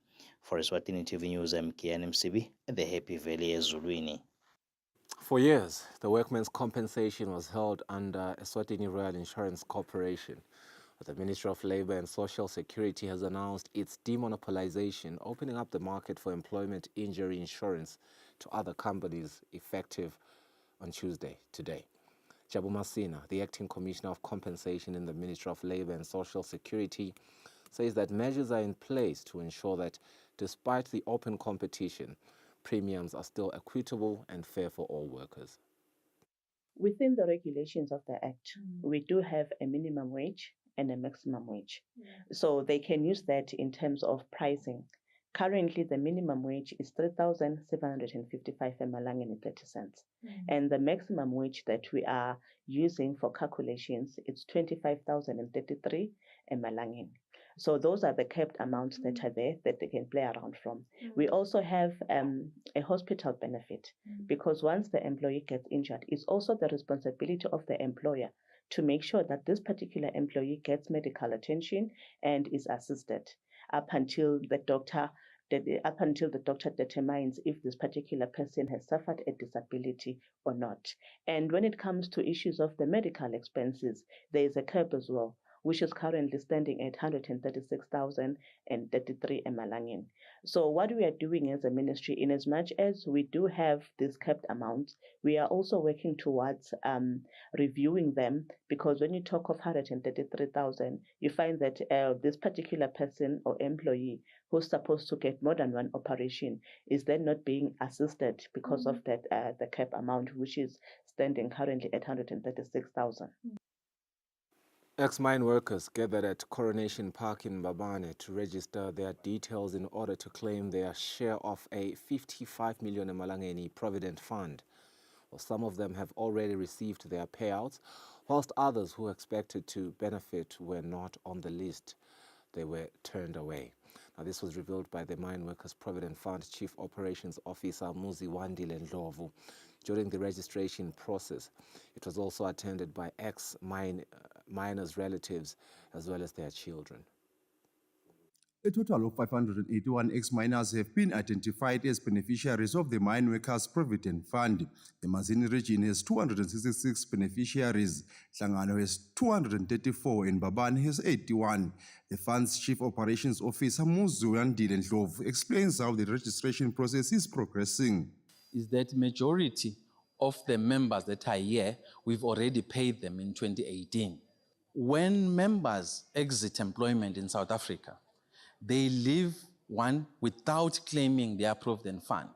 For Eswatini TV News, I'm Kian Msibi at the Happy Valley, Ezulwini. For years, the workmen's compensation was held under Eswatini Royal Insurance Corporation. The Ministry of Labour and Social Security has announced its demonopolization, opening up the market for employment injury insurance to other companies effective on Tuesday, today. Jabu Masina, the Acting Commissioner of Compensation in the Ministry of Labour and Social Security, says that measures are in place to ensure that despite the open competition, premiums are still equitable and fair for all workers. Within the regulations of the Act, we do have a minimum wage and a maximum wage. So they can use that in terms of pricing. Currently, the minimum wage is 3,755 emalangeni 30 cents. And the maximum wage that we are using for calculations is 25,033 emalangeni. So those are the capped amounts that are there that they can play around from. We also have a hospital benefit because once the employee gets injured, it's also the responsibility of the employer to make sure that this particular employee gets medical attention and is assisted up until the doctor determines if this particular person has suffered a disability or not. And when it comes to issues of the medical expenses, there is a cap as well, which is currently standing at 136,033 emalangeni. So what we are doing as a ministry, in as much as we do have these capped amounts, we are also working towards reviewing them, because when you talk of 133,000, you find that this particular person or employee who's supposed to get more than one operation is then not being assisted because of that the cap amount, which is standing currently at 136,000. Ex-mine workers gathered at Coronation Park in Mbabane to register their details in order to claim their share of a 55 million emalangeni provident fund. Well, some of them have already received their payouts, whilst others who expected to benefit were not on the list. They were turned away. Now, this was revealed by the Mine Workers Provident Fund Chief Operations Officer Muzi Wandile Ndlovu during the registration process. It was also attended by ex-miners' relatives as well as their children. A total of 581 ex-miners have been identified as beneficiaries of the Mine Workers Provident Fund. The Mazini region has 266 beneficiaries, Hlangano has 234 and Mbabane has 81. The fund's Chief Operations Officer Muzu Wandile Ndlovu explains how the registration process is progressing. Is that majority of the members that are here, we've already paid them in 2018. When members exit employment in South Africa, they leave one, without claiming their provident fund.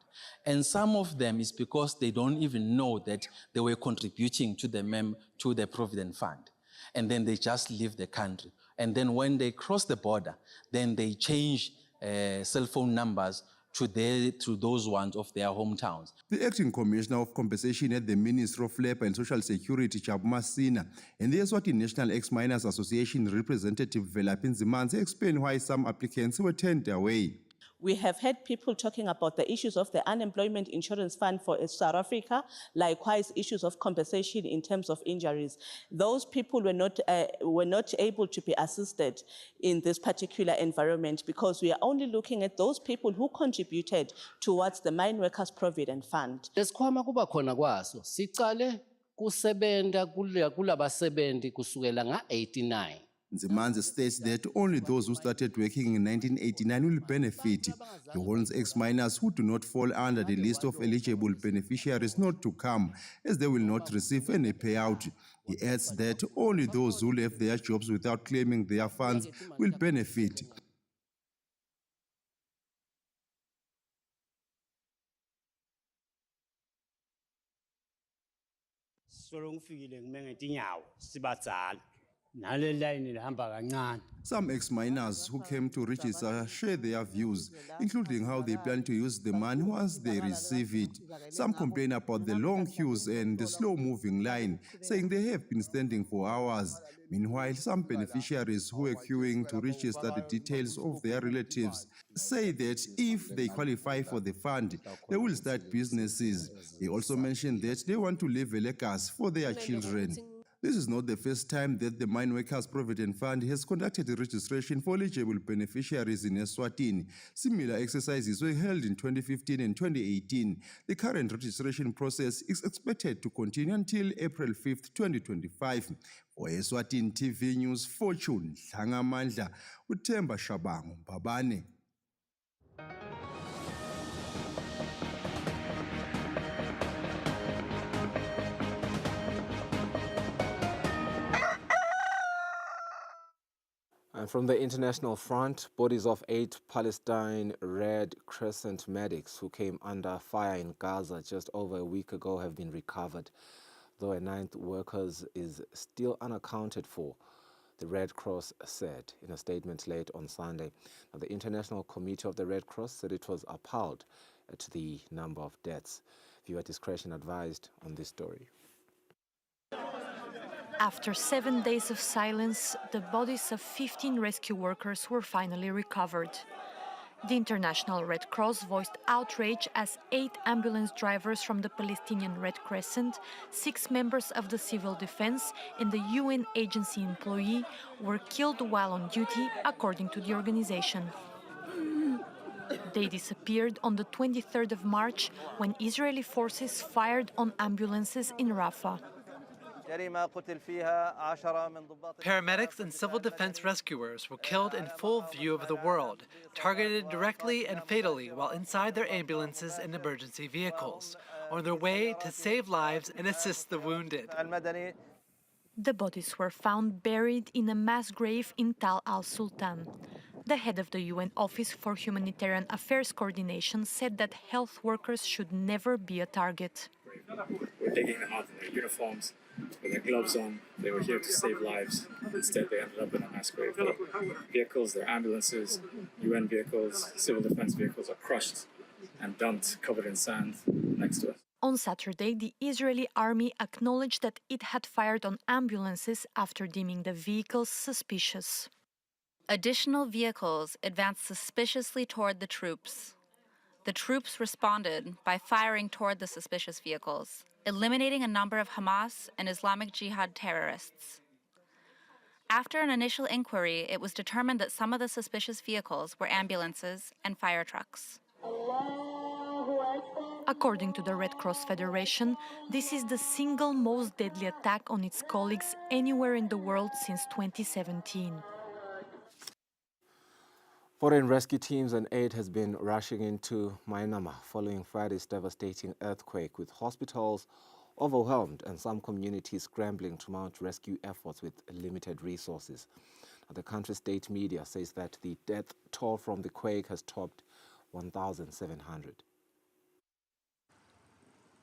And some of them is because they don't even know that they were contributing to the provident fund. And then they just leave the country. And then when they cross the border, then they change cell phone numbers to those ones of their hometowns. The Acting Commissioner of Compensation at the Ministry of Labour and Social Security, Chabuma Sina, and the Eswatini National Ex-Miners Association representative Velaphi Nzimanzi explained why some applicants were turned away. We have had people talking about the issues of the Unemployment Insurance Fund for South Africa, likewise issues of compensation in terms of injuries. Those people were not able to be assisted in this particular environment because we are only looking at those people who contributed towards the Mine Workers Provident Fund. Lesikhwama kuba khona kwaso sicale kusebenta kulabasebenzi kusukela nga-89. Nzimanzi states that only those who started working in 1989 will benefit. He warns ex-miners who do not fall under the list of eligible beneficiaries not to come, as they will not receive any payout. He adds that only those who left their jobs without claiming their funds will benefit. Some ex-miners who came to register share their views, including how they plan to use the money once they receive it. Some complain about the long queues and the slow-moving line, saying they have been standing for hours. Meanwhile, some beneficiaries who are queuing to register the details of their relatives say that if they qualify for the fund, they will start businesses. They also mentioned that they want to leave a legacy for their children. This is not the first time that the Mine Workers Provident Fund has conducted a registration for eligible beneficiaries in Eswatini. Similar exercises were held in 2015 and 2018. The current registration process is expected to continue until April 5th, 2025. For Eswatini TV News, Fortune Dlangamandla, Uthemba Shabangu, Babane. And from the international front, bodies of 8 Palestine Red Crescent medics who came under fire in Gaza just over a week ago have been recovered, though a 9th worker is still unaccounted for, the Red Cross said in a statement late on Sunday. Now, the International Committee of the Red Cross said it was appalled at the number of deaths. Viewer discretion advised on this story. After 7 days of silence, the bodies of 15 rescue workers were finally recovered. The International Red Cross voiced outrage as 8 ambulance drivers from the Palestinian Red Crescent, 6 members of the civil defense, and the UN agency employee were killed while on duty, according to the organization. They disappeared on the 23rd of March when Israeli forces fired on ambulances in Rafah. Paramedics and civil defense rescuers were killed in full view of the world, targeted directly and fatally while inside their ambulances and emergency vehicles, on their way to save lives and assist the wounded. The bodies were found buried in a mass grave in Tal al-Sultan. The head of the UN Office for Humanitarian Affairs Coordination said that health workers should never be a target. We're digging them out in their uniforms, with their gloves on. They were here to save lives. Instead, they ended up in a mass grave. Their vehicles, their ambulances, UN vehicles, civil defense vehicles are crushed and dumped, covered in sand, next to us. On Saturday, the Israeli army acknowledged that it had fired on ambulances after deeming the vehicles suspicious. Additional vehicles advanced suspiciously toward the troops. The troops responded by firing toward the suspicious vehicles, eliminating a number of Hamas and Islamic Jihad terrorists. After an initial inquiry, it was determined that some of the suspicious vehicles were ambulances and fire trucks. According to the Red Cross Federation, this is the single most deadly attack on its colleagues anywhere in the world since 2017. Foreign rescue teams and aid has been rushing into Myanmar following Friday's devastating earthquake, with hospitals overwhelmed and some communities scrambling to mount rescue efforts with limited resources. The country's state media says that the death toll from the quake has topped 1,700.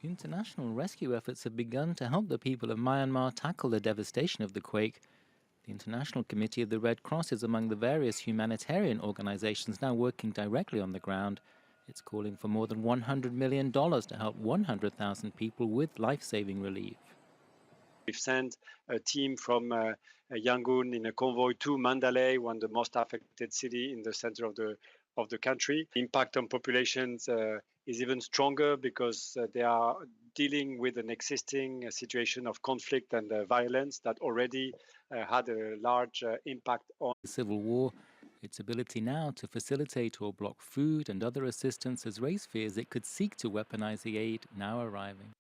International rescue efforts have begun to help the people of Myanmar tackle the devastation of the quake. The International Committee of the Red Cross is among the various humanitarian organizations now working directly on the ground. It's calling for more than $100 million to help 100,000 people with life-saving relief. We've sent a team from Yangon in a convoy to Mandalay, one of the most affected city in the center of the country. The impact on populations is even stronger because they are dealing with an existing situation of conflict and violence that already had a large impact on The civil war, its ability now to facilitate or block food and other assistance has raised fears it could seek to weaponize the aid now arriving.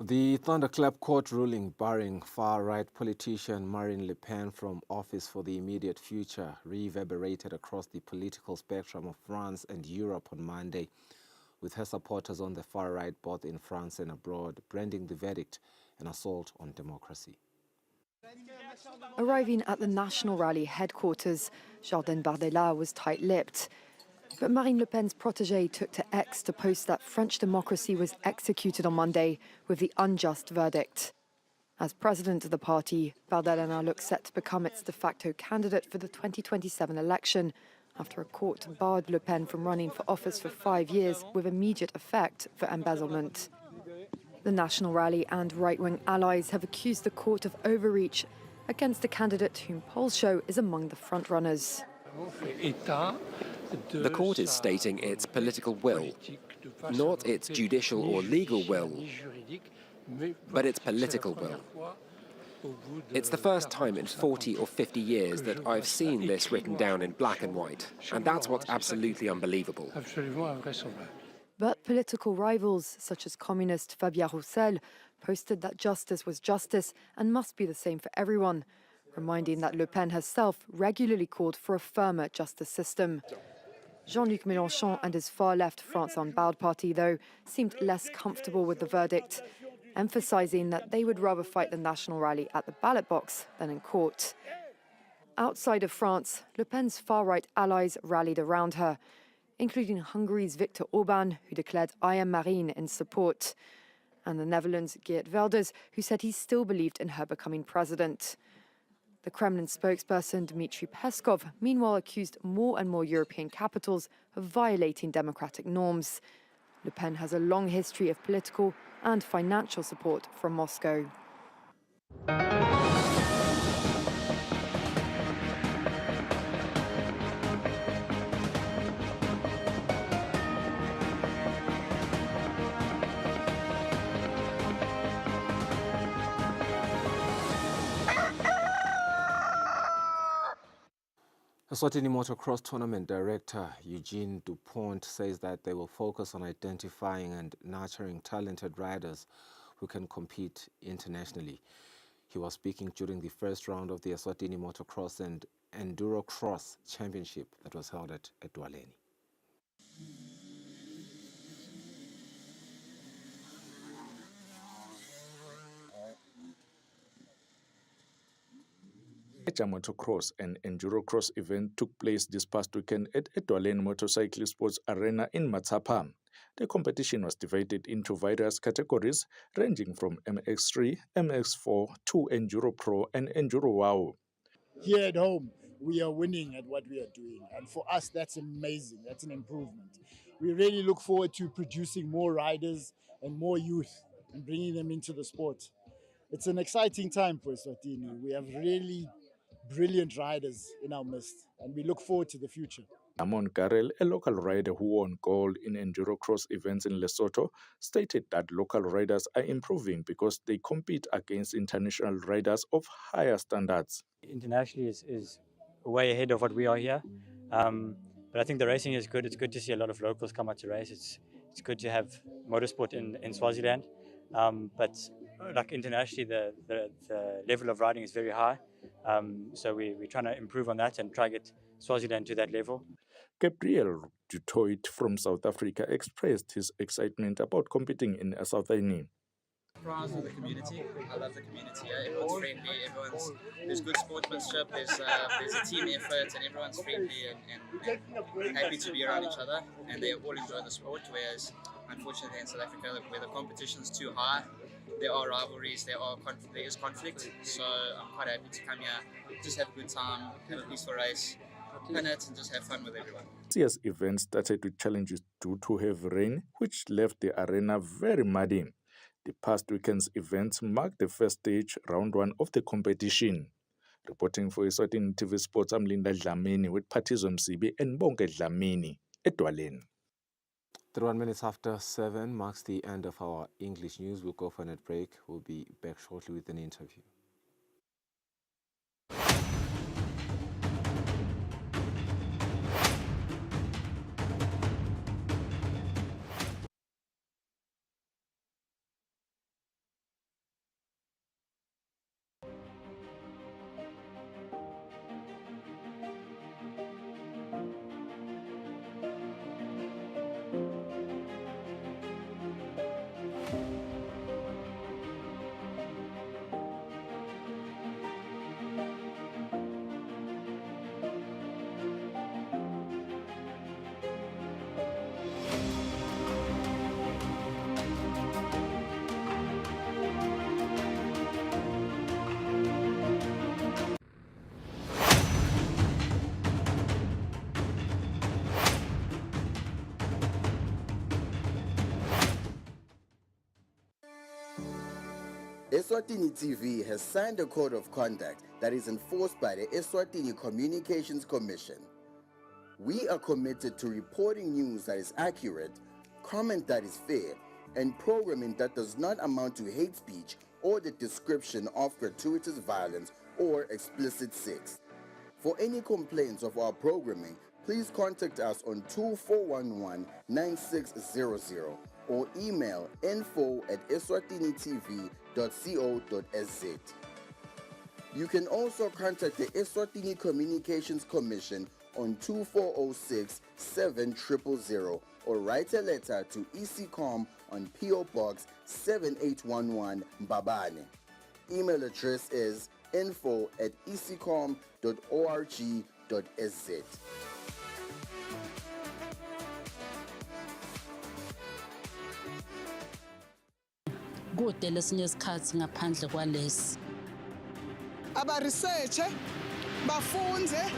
The thunderclap court ruling barring far-right politician Marine Le Pen from office for the immediate future reverberated across the political spectrum of France and Europe on Monday, with her supporters on the far right both in France and abroad branding the verdict an assault on democracy. Arriving at the National Rally headquarters, Jordan Bardella was tight-lipped. But Marine Le Pen's protégé took to X to post that French democracy was executed on Monday with the unjust verdict. As president of the party, Bardella now looks set to become its de facto candidate for the 2027 election, after a court barred Le Pen from running for office for 5 years with immediate effect for embezzlement. The National Rally and right-wing allies have accused the court of overreach against a candidate whom polls show is among the frontrunners. The court is stating its political will, not its judicial or legal will, but its political will. It's the first time in 40 or 50 years that I've seen this written down in black and white, and that's what's absolutely unbelievable. But political rivals, such as communist Fabien Roussel, posted that justice was justice and must be the same for everyone, reminding that Le Pen herself regularly called for a firmer justice system. Jean-Luc Mélenchon and his far-left France Unbowed party, though, seemed less comfortable with the verdict, emphasising that they would rather fight the National Rally at the ballot box than in court. Outside of France, Le Pen's far-right allies rallied around her, including Hungary's Viktor Orban, who declared "I am Marine" in support, and the Netherlands' Geert Wilders, who said he still believed in her becoming president. The Kremlin spokesperson Dmitry Peskov, meanwhile, accused more and more European capitals of violating democratic norms. Le Pen has a long history of political and financial support from Moscow. Eswatini Motocross Tournament Director Eugene Dupont says that they will focus on identifying and nurturing talented riders who can compete internationally. He was speaking during the first round of the Eswatini Motocross and Enduro Cross Championship that was held at Edwaleni. Major motocross and enduro cross event took place this past weekend at Edwaleni Motorcycle Sports Arena in Matsapa. The competition was divided into various categories ranging from MX3, MX4 to Enduro Pro and Enduro Wow. Here at home, we are winning at what we are doing. And for us, that's amazing. That's an improvement. We really look forward to producing more riders and more youth and bringing them into the sport. It's an exciting time for Eswatini. We have really brilliant riders in our midst, and we look forward to the future. Amon Karel, a local rider who won gold in enduro cross events in Lesotho, stated that local riders are improving because they compete against international riders of higher standards. Internationally is way ahead of what we are here, but I think the racing is good. It's good to see a lot of locals come out to race. It's good to have motorsport in Swaziland, but like internationally, the level of riding is very high. So we're trying to improve on that and try to get Swaziland to that level. Gabriel Dutoit from South Africa expressed his excitement about competing in Eswatini. proud of the community. I love the community. Everyone's friendly. There's good sportsmanship. There's a team effort, and everyone's friendly and happy to be around each other. And they all enjoy the sport. Whereas, unfortunately, in South Africa, where the competition is too high, there are rivalries. There is conflict. So I'm quite happy to come here, just have a good time, have a peaceful race, pin it, and just have fun with everyone. This year's event started with challenges due to heavy rain, which left the arena very muddy. The past weekend's events marked the first stage, round 1 of the competition. Reporting for Eswatini TV Sports, I'm Linda Dlamini with Patizo Msibi and Bonke Dlamini at Dwaleni. 31 minutes after 7 marks the end of our English news. We'll go for a net break. We'll be back shortly with an interview. Eswatini TV has signed a code of conduct that is enforced by the Eswatini Communications Commission. We are committed to reporting news that is accurate, comment that is fair, and programming that does not amount to hate speech or the description of gratuitous violence or explicit sex. For any complaints of our programming, please contact us on 2411-9600 or email info@eswatinitv.co.za. You can also contact the Eswatini Communications Commission on 2406-7000 or write a letter to ECCOM on PO Box 7811 Mbabane. Email address is info@ecom.org.za. Kude lesinye isikhathi ngaphandle kwalesi. Aba-researche, bafunze.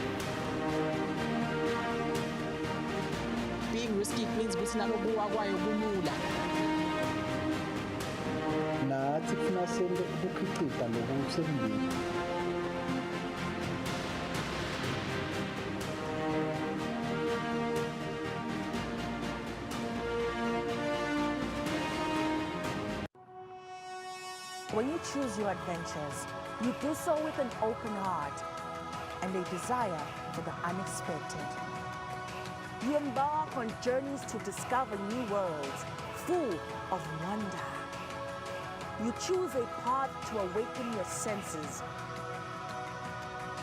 Being risky means ukuthi nalokuwa kwayo kumula. Nathi kufuna sente ukukhiqiza lokusemini. When you choose your adventures, you do so with an open heart and a desire for the unexpected. You embark on journeys to discover new worlds full of wonder. You choose a path to awaken your senses,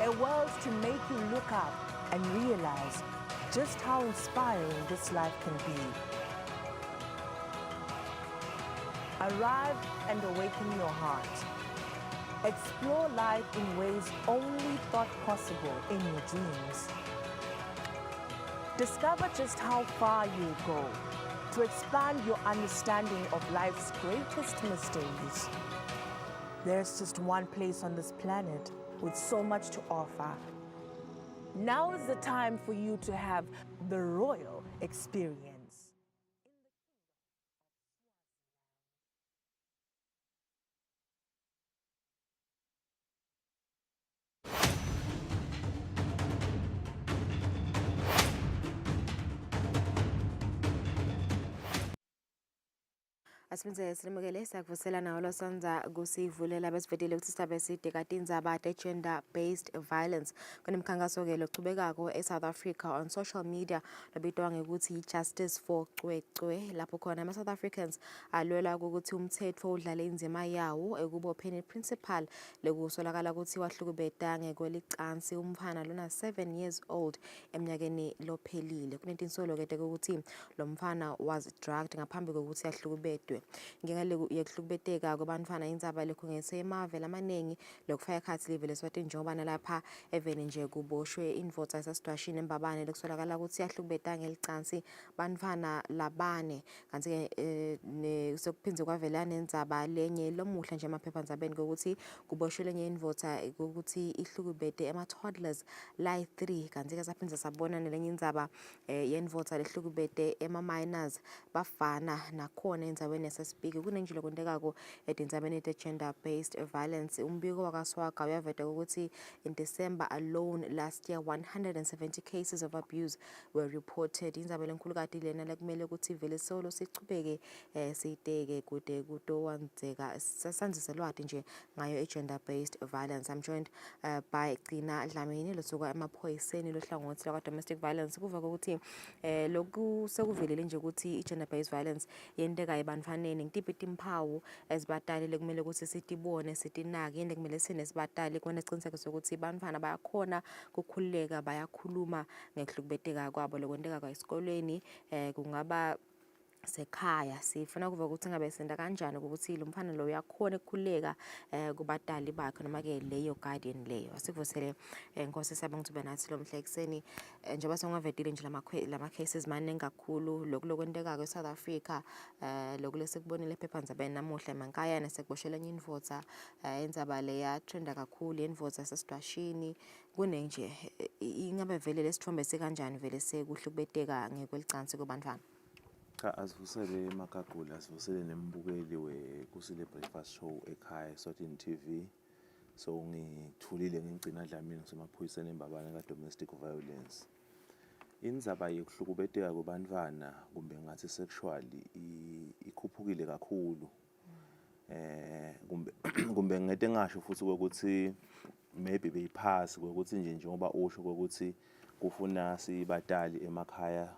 a world to make you look up and realize just how inspiring this life can be. Arrive and awaken your heart. Explore life in ways only thought possible in your dreams. Discover just how far you'll go to expand your understanding of life's greatest mysteries. There's just one place on this planet with so much to offer. Now is the time for you to have the royal experience. Asimze silimukele sakuvusela nawo losonza kusivulela besivedele ukuthi sisabe side kade indzaba gender based violence kunemkhankaso ke lochubekako eSouth Africa on social media lobitwa ngekuthi justice for Cwecwe lapho khona ama South Africans alwela ukuthi umthetho udlala indima yawo ekubopheni principal lekusolakala ukuthi wahlukubeta ngekwelicansi umfana lona 7 years old eminyakeni lophelile kunetinsolo kete ukuthi lo mfana was drugged ngaphambi kokuthi yahlukubetwe ngingale yekuhlukubeteka kwabantwana indzaba lekhungetse emave lamaningi lokufaka ekhatsi live leSwatini njengoba nalapha eveni nje kuboshwe indvodza yasesidwashini embabane lekusolakala ukuthi yahlukubeta ngelicansi bantfwana labane kanti-ke sekuphindze kwavela nendzaba lenye lomuhle nje emaphephandzabeni kokuthi kuboshwe lenye indvodza kokuthi ihlukubete ama-toddlers layi-3 kanti-ke saphindze sabona nelenye indzaba yendvodza lehlukubete ema-minors bafana nakhona endzabeni yasesipiki kunenje lokwendekako etindzabeni te-gender based violence umbiko wakaswaga uyaveta ukuthi in December alone last year 170 cases of abuse were reported indzaba lenkhulukati lena lekumele ukuthi vele solo sichubeke siyiteke kude kutowandzeka sanzise lwati nje ngayo i-gender based violence. I'm joined by Gcina Dlamini losuka emaphoyiseni lohlangothi lwaka-domestic violence kuva kokuthi lokhu sekuvelele nje ukuthi i-gender based violence yenteka ebantfaneni ngitiphi timphawu ezibatali lekumele ukuthi sitibone sitinake yini lekumele sinesibhatali kwenza isiqiniseko sokuthi bantfwana bayakhona kukhululeka bayakhuluma ngekuhlukubeteka kwabo lokwenteka esikolweni kungaba sekhaya sifuna kuva ukuthi ngabe senda kanjani ukuthi lo mfana lo uyakhona ukukhuleka kubatali bakhe noma ke leyo guardian leyo asikuvusele Nkosi siyabonga ukuthi ube nathi lo mhla ekseni njengoba sengavedile nje lama cases maningi kakhulu lokwenteka eSouth Africa lokulesikubonile ephephandzabeni namuhla emankaya nesekuboshela enye indvodza indzaba leya trenda kakhulu yendvodza yasesidwashini kunenje ingabe vele lesithombe sekanjani vele sekuhlukubeteka ngekwelicansi kubantwana. Cha asivusele emakagula asivusele nembukeli weKusile breakfast show ekhaya Eswatini TV so ngithulile ngigcina Dlamini ngisemaphoyiseni embabane ka-domestic violence indzaba yokuhlukubeteka kwabantwana kumbe ngathi sexually ikhuphukile kakhulu kumbe ngete ngasho futhi ukuthi maybe beyiphasi ukuthi njengoba usho ukuthi kufuna sibatali emakhaya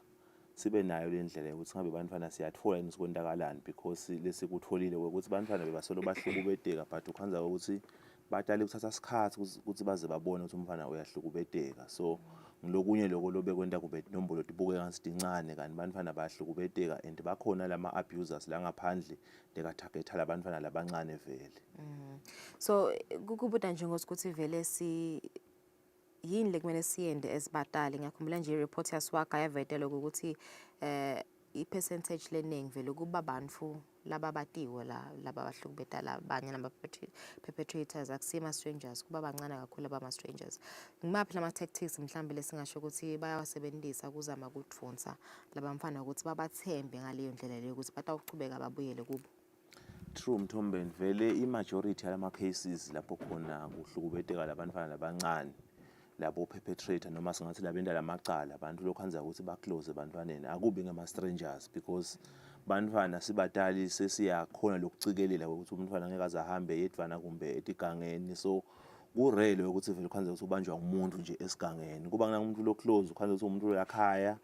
sibe nayo le ndlela ukuthi ngabe bantwana siyathola isikwendakalani because lesikutholile ukuthi bantwana bebasolo bahlukubeteka but ukhanza ukuthi batali kuthatha isikhathi ukuthi baze babone ukuthi umfana uyahlukubeteka so ngilokunye lokho lobe kwenda kube inombolo tibuke ngasidincane kanti bantwana bayahlukubeteka and bakhona lama abusers la ngaphandle dekatargetha labantwana labancane vele so kukubuda nje ngokuthi vele yini lekumele siyende esibatali ngiyakhumbula nje i-report yaswaga yavetela ukuthi i-percentage leningi vele kuba bantfu lababatiwe laba bahlukubeta labanye nama-perpetrators akusima strangers kuba bancane kakhulu abama-strangers ngimaphi lama-tactics mhlawumbe lesingasho ukuthi bayawasebenzisa kuzama ukudvonsa laba mfana ukuthi babathembe ngaleyo ndlela leyo ukuthi batawuchubeka babuyele kubo. True Mthombeni vele i-majority yalama-cases lapho khona kuhlukubeteka labantwana labancane labo perpetrator noma singathi labenda lamacala abantu lokhanza ukuthi baclose ebantwaneni akubi ngama-strangers because bantwana sibatali sesiyakhona lokucikelela ukuthi umntwana ngeke aze ahambe yedvana kumbe etigangeni so kurele ukuthi vele ukhanza ukuthi ubanjwa umuntu nje esigangeni kuba ngina umuntu lo close ukhanza ukuthi umuntu lakhaya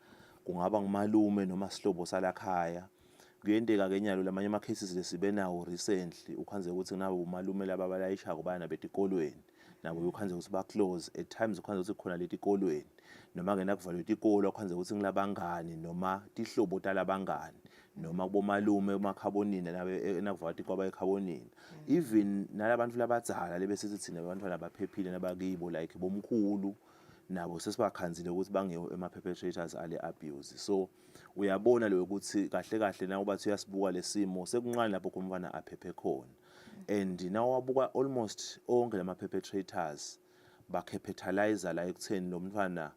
kungaba ngumalume noma sihlobo salakhaya kuyenteka ke nyalo lamanye ama cases lesibe nawo recently ukhanze ukuthi nawe umalume laba balayishako bayana betikolweni nabo ukhanze ukuthi ba close at times ukhanze ukuthi khona letikolweni noma ke nakuvalwe itikolo ukhanze ukuthi ngilabangani noma tihlobo talabangani noma kubomalume emakhabonini nabe nakuvalwe kwaba ekhabonini even nalabantu labadzala lebesithi thina abantwana abaphephile nabakibo like bomkhulu nabo sesibakhanzile ukuthi bangeyo ema-perpetrators ale abuse so uyabona lo ukuthi kahle kahle na ubathi uyasibuka lesimo sekunqani lapho kumfana aphephe khona and now wabuka almost onke lama-perpetrators ba-capitalize la ekutheni lo mntwana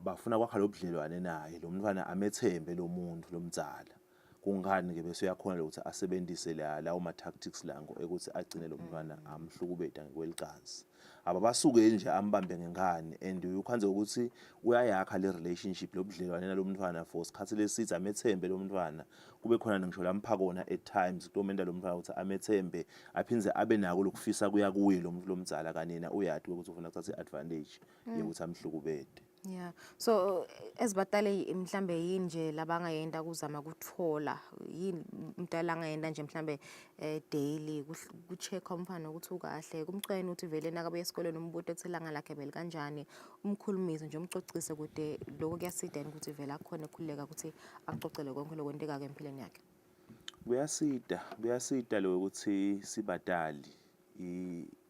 bafuna kwakha lobudlelwane naye lo mntwana amethembe lo muntu lomdzala kungani ke bese uyakhona ukuthi asebenzise lawo ma-tactics lango ukuthi agcine lo mntwana amhlukubeta ngekwelicansi ababasuke nje ambambe ngengane and ukhanze ukuthi uyayakha le relationship lobudlelwane nalo mntwana for isikhathi lesizwe amethembe lo mntwana kube khona ngisho lampha kona at times kutomenda lo mntwana ukuthi amethembe aphinze abe nako lokufisa kuya kuye lo muntu lomdzala kanina uyati ukuthi ufuna ukuthatha advantage yokuthi amhlukubete. Yeah. So esibatale mhlambe yini nje labangayenda kuzama kutfola yini umntala angayenda nje mhlambe daily kucheck umfana ukuthi ukahle kumcela ukuthi vele nakabuya esikoleni umbuto ethelanga lakhe vele kanjani umkhulumise nje umcocise kude lokho kuyasida ukuthi vele akhona ukukhuleka ukuthi acocele konke lokwenteka ke empilweni yakhe. kuyasita lo ukuthi sibadali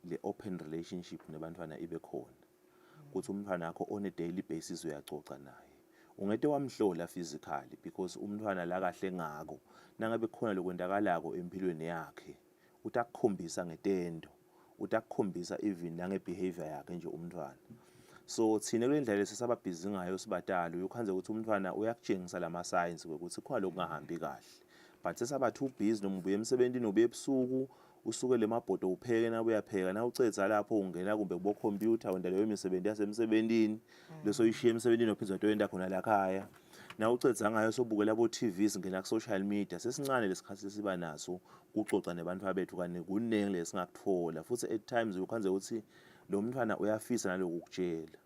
le open relationship nebantwana ibe khona ukuthi umntwana akho on a daily basis uyacoca naye ungete wamhlola physically because umntwana la kahle ngako nangabe khona lokwendakalako empilweni yakhe utakukhombisa ngetendo utakukhombisa even nangebehavior yakhe nje umntwana so thina kule ndlela sesababhizi ngayo sibatali uyokhanze ukuthi umntwana uyakutshengisa lama signs ukuthi khona lokungahambi kahle but sesaba too busy noma ubuye emsebenzini ubuye ebusuku usuke lemabhodo upheke na uyapheka na ucedza lapho ungena kumbe kubo computer wenda leyo imisebenzi yasemsebenzini leso ishiya emsebenzini ophezwa toyenda khona la khaya na ucedza ngayo sobukela bo TV singena ku social media sesincane lesikhathi sesiba naso kucoca nebantwana bethu kane kunengi lesingakuthola futhi at times ukhanze ukuthi lo mntwana uyafisa naloku kutshela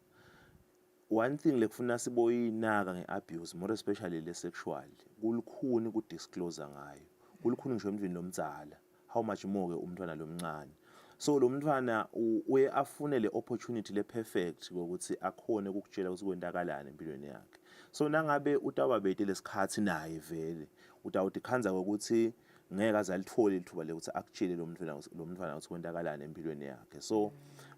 one thing lekufuna siboyinaka ngeabuse more especially le sexual kulukhuni ku disclose ngayo kulukhuni ngisho emntwini lomdzala how much more ke umntwana lomncane so lo mntwana uye afune le opportunity le perfect ukuthi akhone ukukutshela ukuthi kwendakalani empilweni yakhe so nangabe utawabete lesikhathi naye vele utawuthi khanza ukuthi ngeke azalithole ithuba lekuthi akutshele lo mntwana ukuthi kwendakalani empilweni yakhe so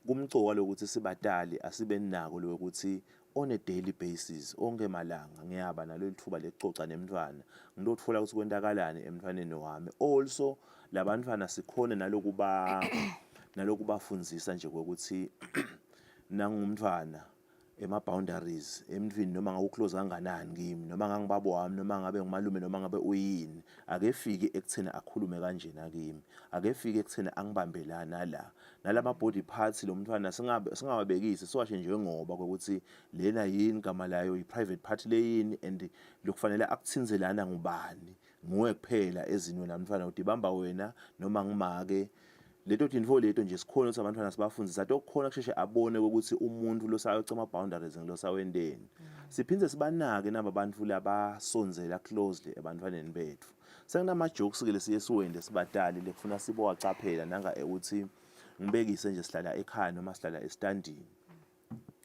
kumcoka lokuthi sibatali asibe nako lokuthi on a daily basis onke malanga ngiyaba nalo lithuba lecoca nemntwana ngilothola ukuthi kwendakalani emntwaneni wami also labantwana sikhone nalokubafundzisa nje ukuthi nangumntwana ema-boundaries emntwini noma ngabe uclose kanganani kimi noma ngangibabo wami noma ngabe ngumalume noma ngabe uyini akefike ekutheni akhulume kanjena kimi akefike ekutheni angibambelana la nalama body parts lo mntwana singawabekisi siwashe njengoba ukuthi lena yini igama layo i-private part leyini and lokufanele akuthinzelana ngubani nguwe kuphela ezini namntwana udibamba wena noma ngimake leto tinfo leto nje sikhona ukuthi abantwana sibafundzisa tokukhona kusheshe abone ukuthi umuntu lo sayocema ama-boundaries ngilo sawendeni siphindze sibanake naba bantu labasonzela closely ebantwaneni bethu sekunama-jokes ke lesiye siwende sibatali lekufuna sibowacaphela nanga ukuthi ngibekise nje sihlala ekhaya noma sihlala estandini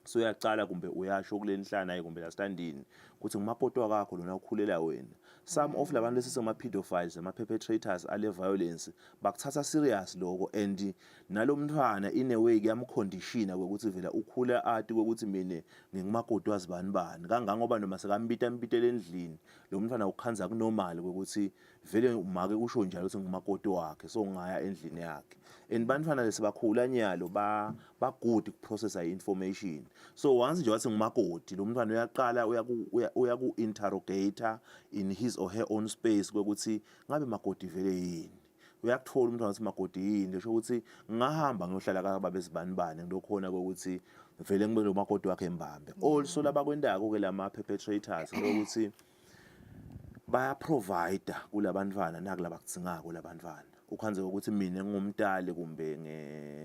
so uyacala kumbe uyasho kuleni hlana kumbe la standini ukuthi ngumapoto wakho lona ukhulela wena some of labantu lesisema pedophiles ama perpetrators ale violence bakuthatha serious lokho and nalomntwana in a way kuyamconditiona ukuthi vela ukhula ati ukuthi mina ngingumakoti wazibani bani kangangoba noma sekambita endlini lo mntwana ukhanza kunormal ukuthi vele umake usho njalo ukuthi ngumakoti wakhe so ngaya endlini yakhe and bantwana lesibakhula nyalo ba good ukuprocessa information so once nje wathi ngumakoti lo mntwana uyaqala uyaku interrogator in his or her own space ukuthi ngabe makoti vele yini uyakuthola umntwana ukuthi makoti yini lesho ukuthi ngahamba ngiyohlala kababa bezibani bani ngilokhona ukuthi vele ngibe lo makoti wakhe embambe also labakwendako ke lama perpetrators ukuthi baya provide kulabantwana nakulabakuzingako labantwana ukhanze ukuthi mina ngingumtali kumbe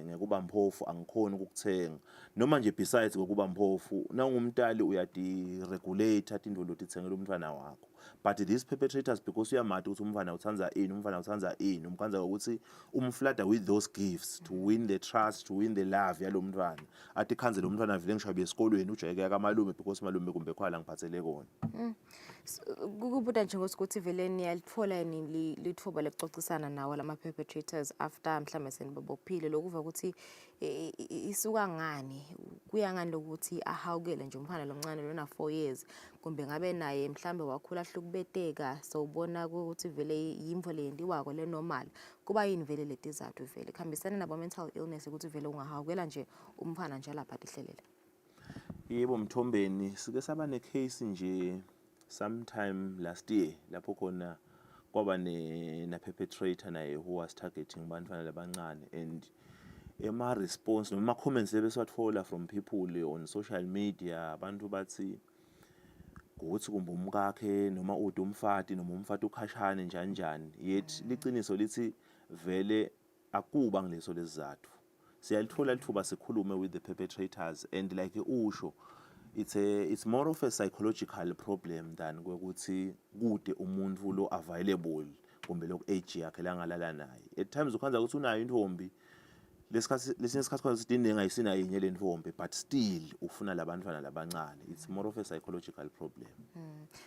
ngekuba mphofu angikhona ukukuthenga noma nje besides kokuba mphofu nangumtali uyadi-regulate into lothi ithengele umntwana wakho but these perpetrators because uyamati ukuthi umntwana uthanza ini umkhanza ukuthi umflada with those gifts to win the trust to win the love yalo mntwana athi khanze lo mntwana vele ngishabe esikolweni ujayeke kamalume because malume kumbe khwala ngiphathele kona kukubuda nje ngokuthi vele niyalitfola yini lithuba lekucocisana nawo lama perpetrators after mhlambe senibobophile lokuva ukuthi isuka ngani kuya ngani lokuthi ahawukele nje umfana lomncane lona 4 years kumbe ngabe naye mhlambe wakhula ahlukubeteka so ubona ukuthi vele yimvo le yendiwako le normal kuba yini vele letizathu vele khambisana nabo mental illness ukuthi vele ungahawukela nje umfana nje lapha ihlelela yebo Mthombeni sike saba ne case nje sometime last year lapho khona kwaba na perpetrator naye who was targeting bantwana labancane and ema response noma comments lebeswathola from people on social media abantu bathi ukuthi kumbe umkakhe noma umfati noma umfati ukhashane njani yet liqiniso lithi vele akuba ngileso lesizathu siyalithola lithuba sikhulume with the perpetrators and like usho it's more of a psychological problem than ukuthi kude umuntu lo available kumbe lo age yakhe la ngalala naye at times ukhanza ukuthi unayo intombi lesinye isikhathi khona sithi iningi ayisina yinye le ntombi, but still ufuna labantwana labancane. It's more of a psychological problem.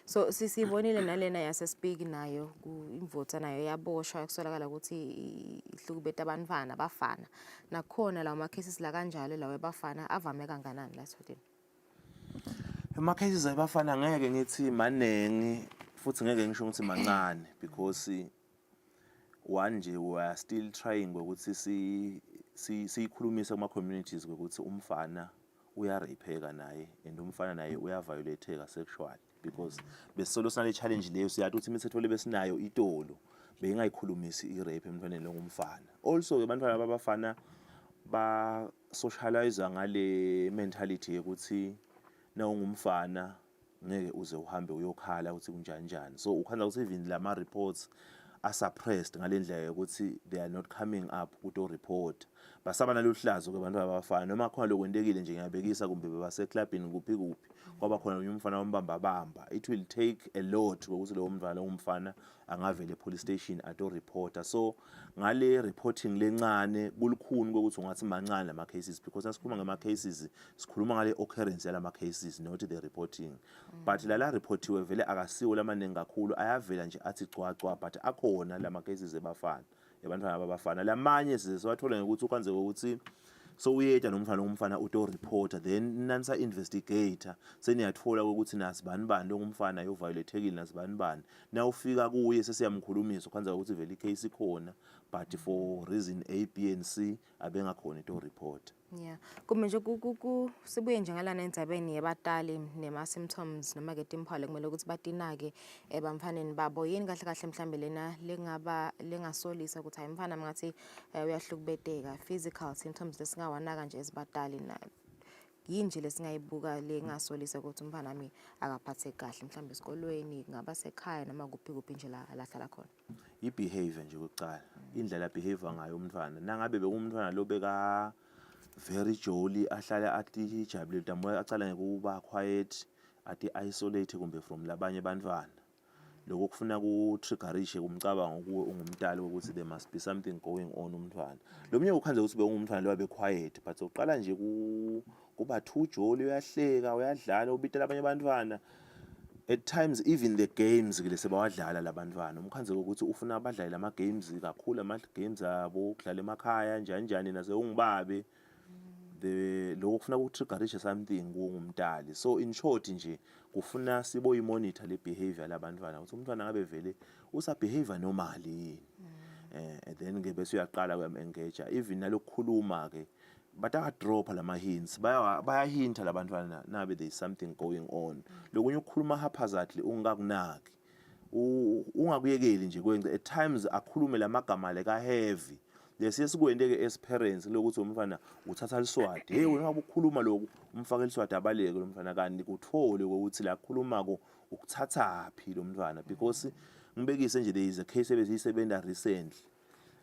So sisibonile nalena yasespeak nayo imvutha nayo yaboshwa kusolakala ukuthi ihlukubeta abafana nakhona lawo ma cases la kanjalo lawo abafana avame kanganani la Eswatini. Ema cases abafana ngeke ngithi manengi futhi ngeke ngisho ukuthi mancane, because one nje we are still trying ukuthi sikhulumise kuma communities ukuthi umfana uyarapeka naye and umfana naye uyaviolateeka sexually, because besolo sale challenge leyo siyathi ukuthi imithetho le besinayo itolo beyingayikhulumisi irape emntwaneni longumfana. Also ke bantwana abafana ba socialize ngale mentality yokuthi na ungumfana ngeke uze uhambe uyokhala ukuthi kunjani. So ukhanza ukuthi even lama reports are suppressed ngalendlela yokuthi they are not coming up kuto report. Basaba nalohlazo ke abantu abafana noma khona lokwentekile nje ngiyabekisa kumbe bebase clubini kuphi kwaba khona umfana wambamba. It will take a lot ukuthi lo mntwana ongumfana angavele police station ato reporter. So ngale reporting lencane kulukhuni ukuthi ungathi mancane lama cases, because asikhuluma ngama cases sikhuluma ngale occurrence yalama cases not the reporting. But la reportiwe vele akasiwo lamaningi kakhulu, ayavela nje athi cwacwa, but akhona lama cases ebafana ebantwana abafana. Lamanye sizewathola ngokuthi ukwanze ukuthi so uyeta nomfana uto reporter, then nansa investigator seniyathola ukuthi nasibani longumfana yo violatekile nasibani na ufika kuye sesiyamkhulumisa ukhanza ukuthi vele icase ikhona, but for reason A, B and C abengakhona to report. Yeah. Kumbe nje sibuye nje ngalana endzabeni yabatali nema symptoms noma ke timphalo kumele ukuthi batinake ebamfaneni babo. Yini kahle kahle mhlambe lena lengasolisa ukuthi hayi mfana ngathi uyahlukubeteka, physical symptoms lesingawanaka nje ezibatali na yini nje lesingayibuka lengasolisa ukuthi umfana nami akaphatheki kahle mhlambe esikolweni ngaba sekhaya noma kuphi nje la hlala khona. I-behavior nje kokucala, indlela behavior ngayo umntwana. Nangabe bekumntwana lo beka very jolly, ahlala athi jabule damoya acala ngekuba quiet, athi isolate kumbe from labanye bantwana. Lokho kufuna ku triggerishe kumcabango kuwe ungumntali ukuthi there must be something going on umntwana. Lomunye ukhanze ukuthi bekumntwana lo abe quiet, but uqala nje kuba too jolly, uyahleka, uyadlala, ubitela abanye bantwana. At times even the games ke sebawadlala labantwana, umkhanze ukuthi ufuna abadlale lama games kakhulu, ama games abo ukudlala emakhaya njani nase ungibabe. Lokho kufuna ukutriggerisha something kungumntali. So in short nje kufuna siboyi monitor le behavior labantwana ukuthi umntwana ngabe vele usa behave normally. And then ke bese uyaqala engage even nalokukhuluma ke bataka drop lama hints, baya hinta labantwana nabe there is something going on. Lokunye ukukhuluma haphazardly ungakunaki, ungakuyekeli nje kwenza at times akhulume lamagama leka heavy. Lesiye sikwendeke as parents lokuthi umfana uthatha liswadi, hey wena ukhuluma lokhu umfaka liswadi abaleke lo mfana kanti kuthole ukuthi la khulumako ukuthatha phi lo mntwana, because ngibekise nje there is a case ebesiyisebenta recently.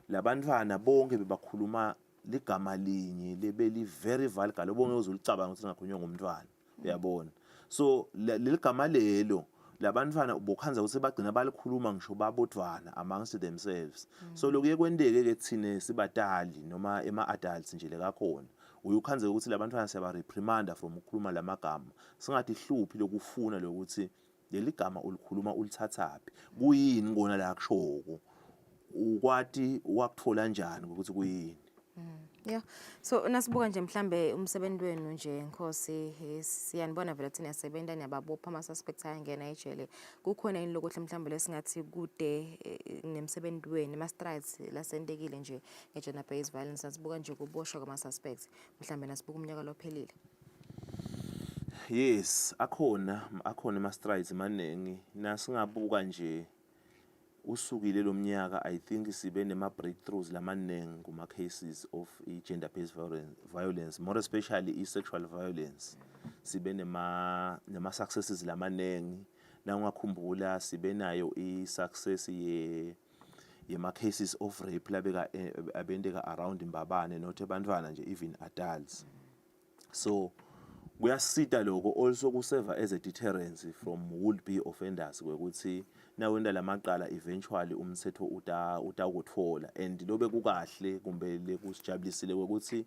Labantwana bonke bebakhuluma ligama linye lebeli very vulgar, lobonke uzulicabanga ukuthi ngakhulunywa ngumntwana, uyabona. So leligama lelo labantwana bokhanza ukuthi bagcina balikhuluma ngisho babodwana amongst themselves. So lokuye kwendeke ke thine sibatali noma ema adults nje lekakhona uyukhanze ukuthi labantwana siyaba reprimanda from ukukhuluma lamagama, singathi hluphi lokufuna lokuthi leligama ulikhuluma ulithathaphi, kuyini kona la kushoko, ukwati wakuthola njani ukuthi kuyini. Yeah. So nasibuka nje mhlambe umsebenzi wenu nje Nkosi, siyanibona vele thina siyasebenza niyababopha ama suspects ayangena ejele. Kukhona yini lokuthi mhlambe lesingathi kude nemsebenzi wenu ama strides lasendekile nje ngegender based violence, nasibuka nje kuboshwa kwama suspects mhlambe nasibuka umnyaka lophelile. Yes, akhona ama strides manengi nasingabuka nje usukile lo mnyaka. I think sibe nema breakthroughs lamanengi kuma cases of gender based violence, more especially sexual violence. Sibe nema successes lamanengi. Na ungakhumbula sibe nayo success yema cases of rape labeka abendeka around imbabane not ebantwana nje, even adults. So kuyasita lokho also kuserve as a deterrence from would be offenders ukuthi nawenda lamaqala eventually umthetho utawutfola and lobe kukahle kumbe lekusijabulisile ukuthi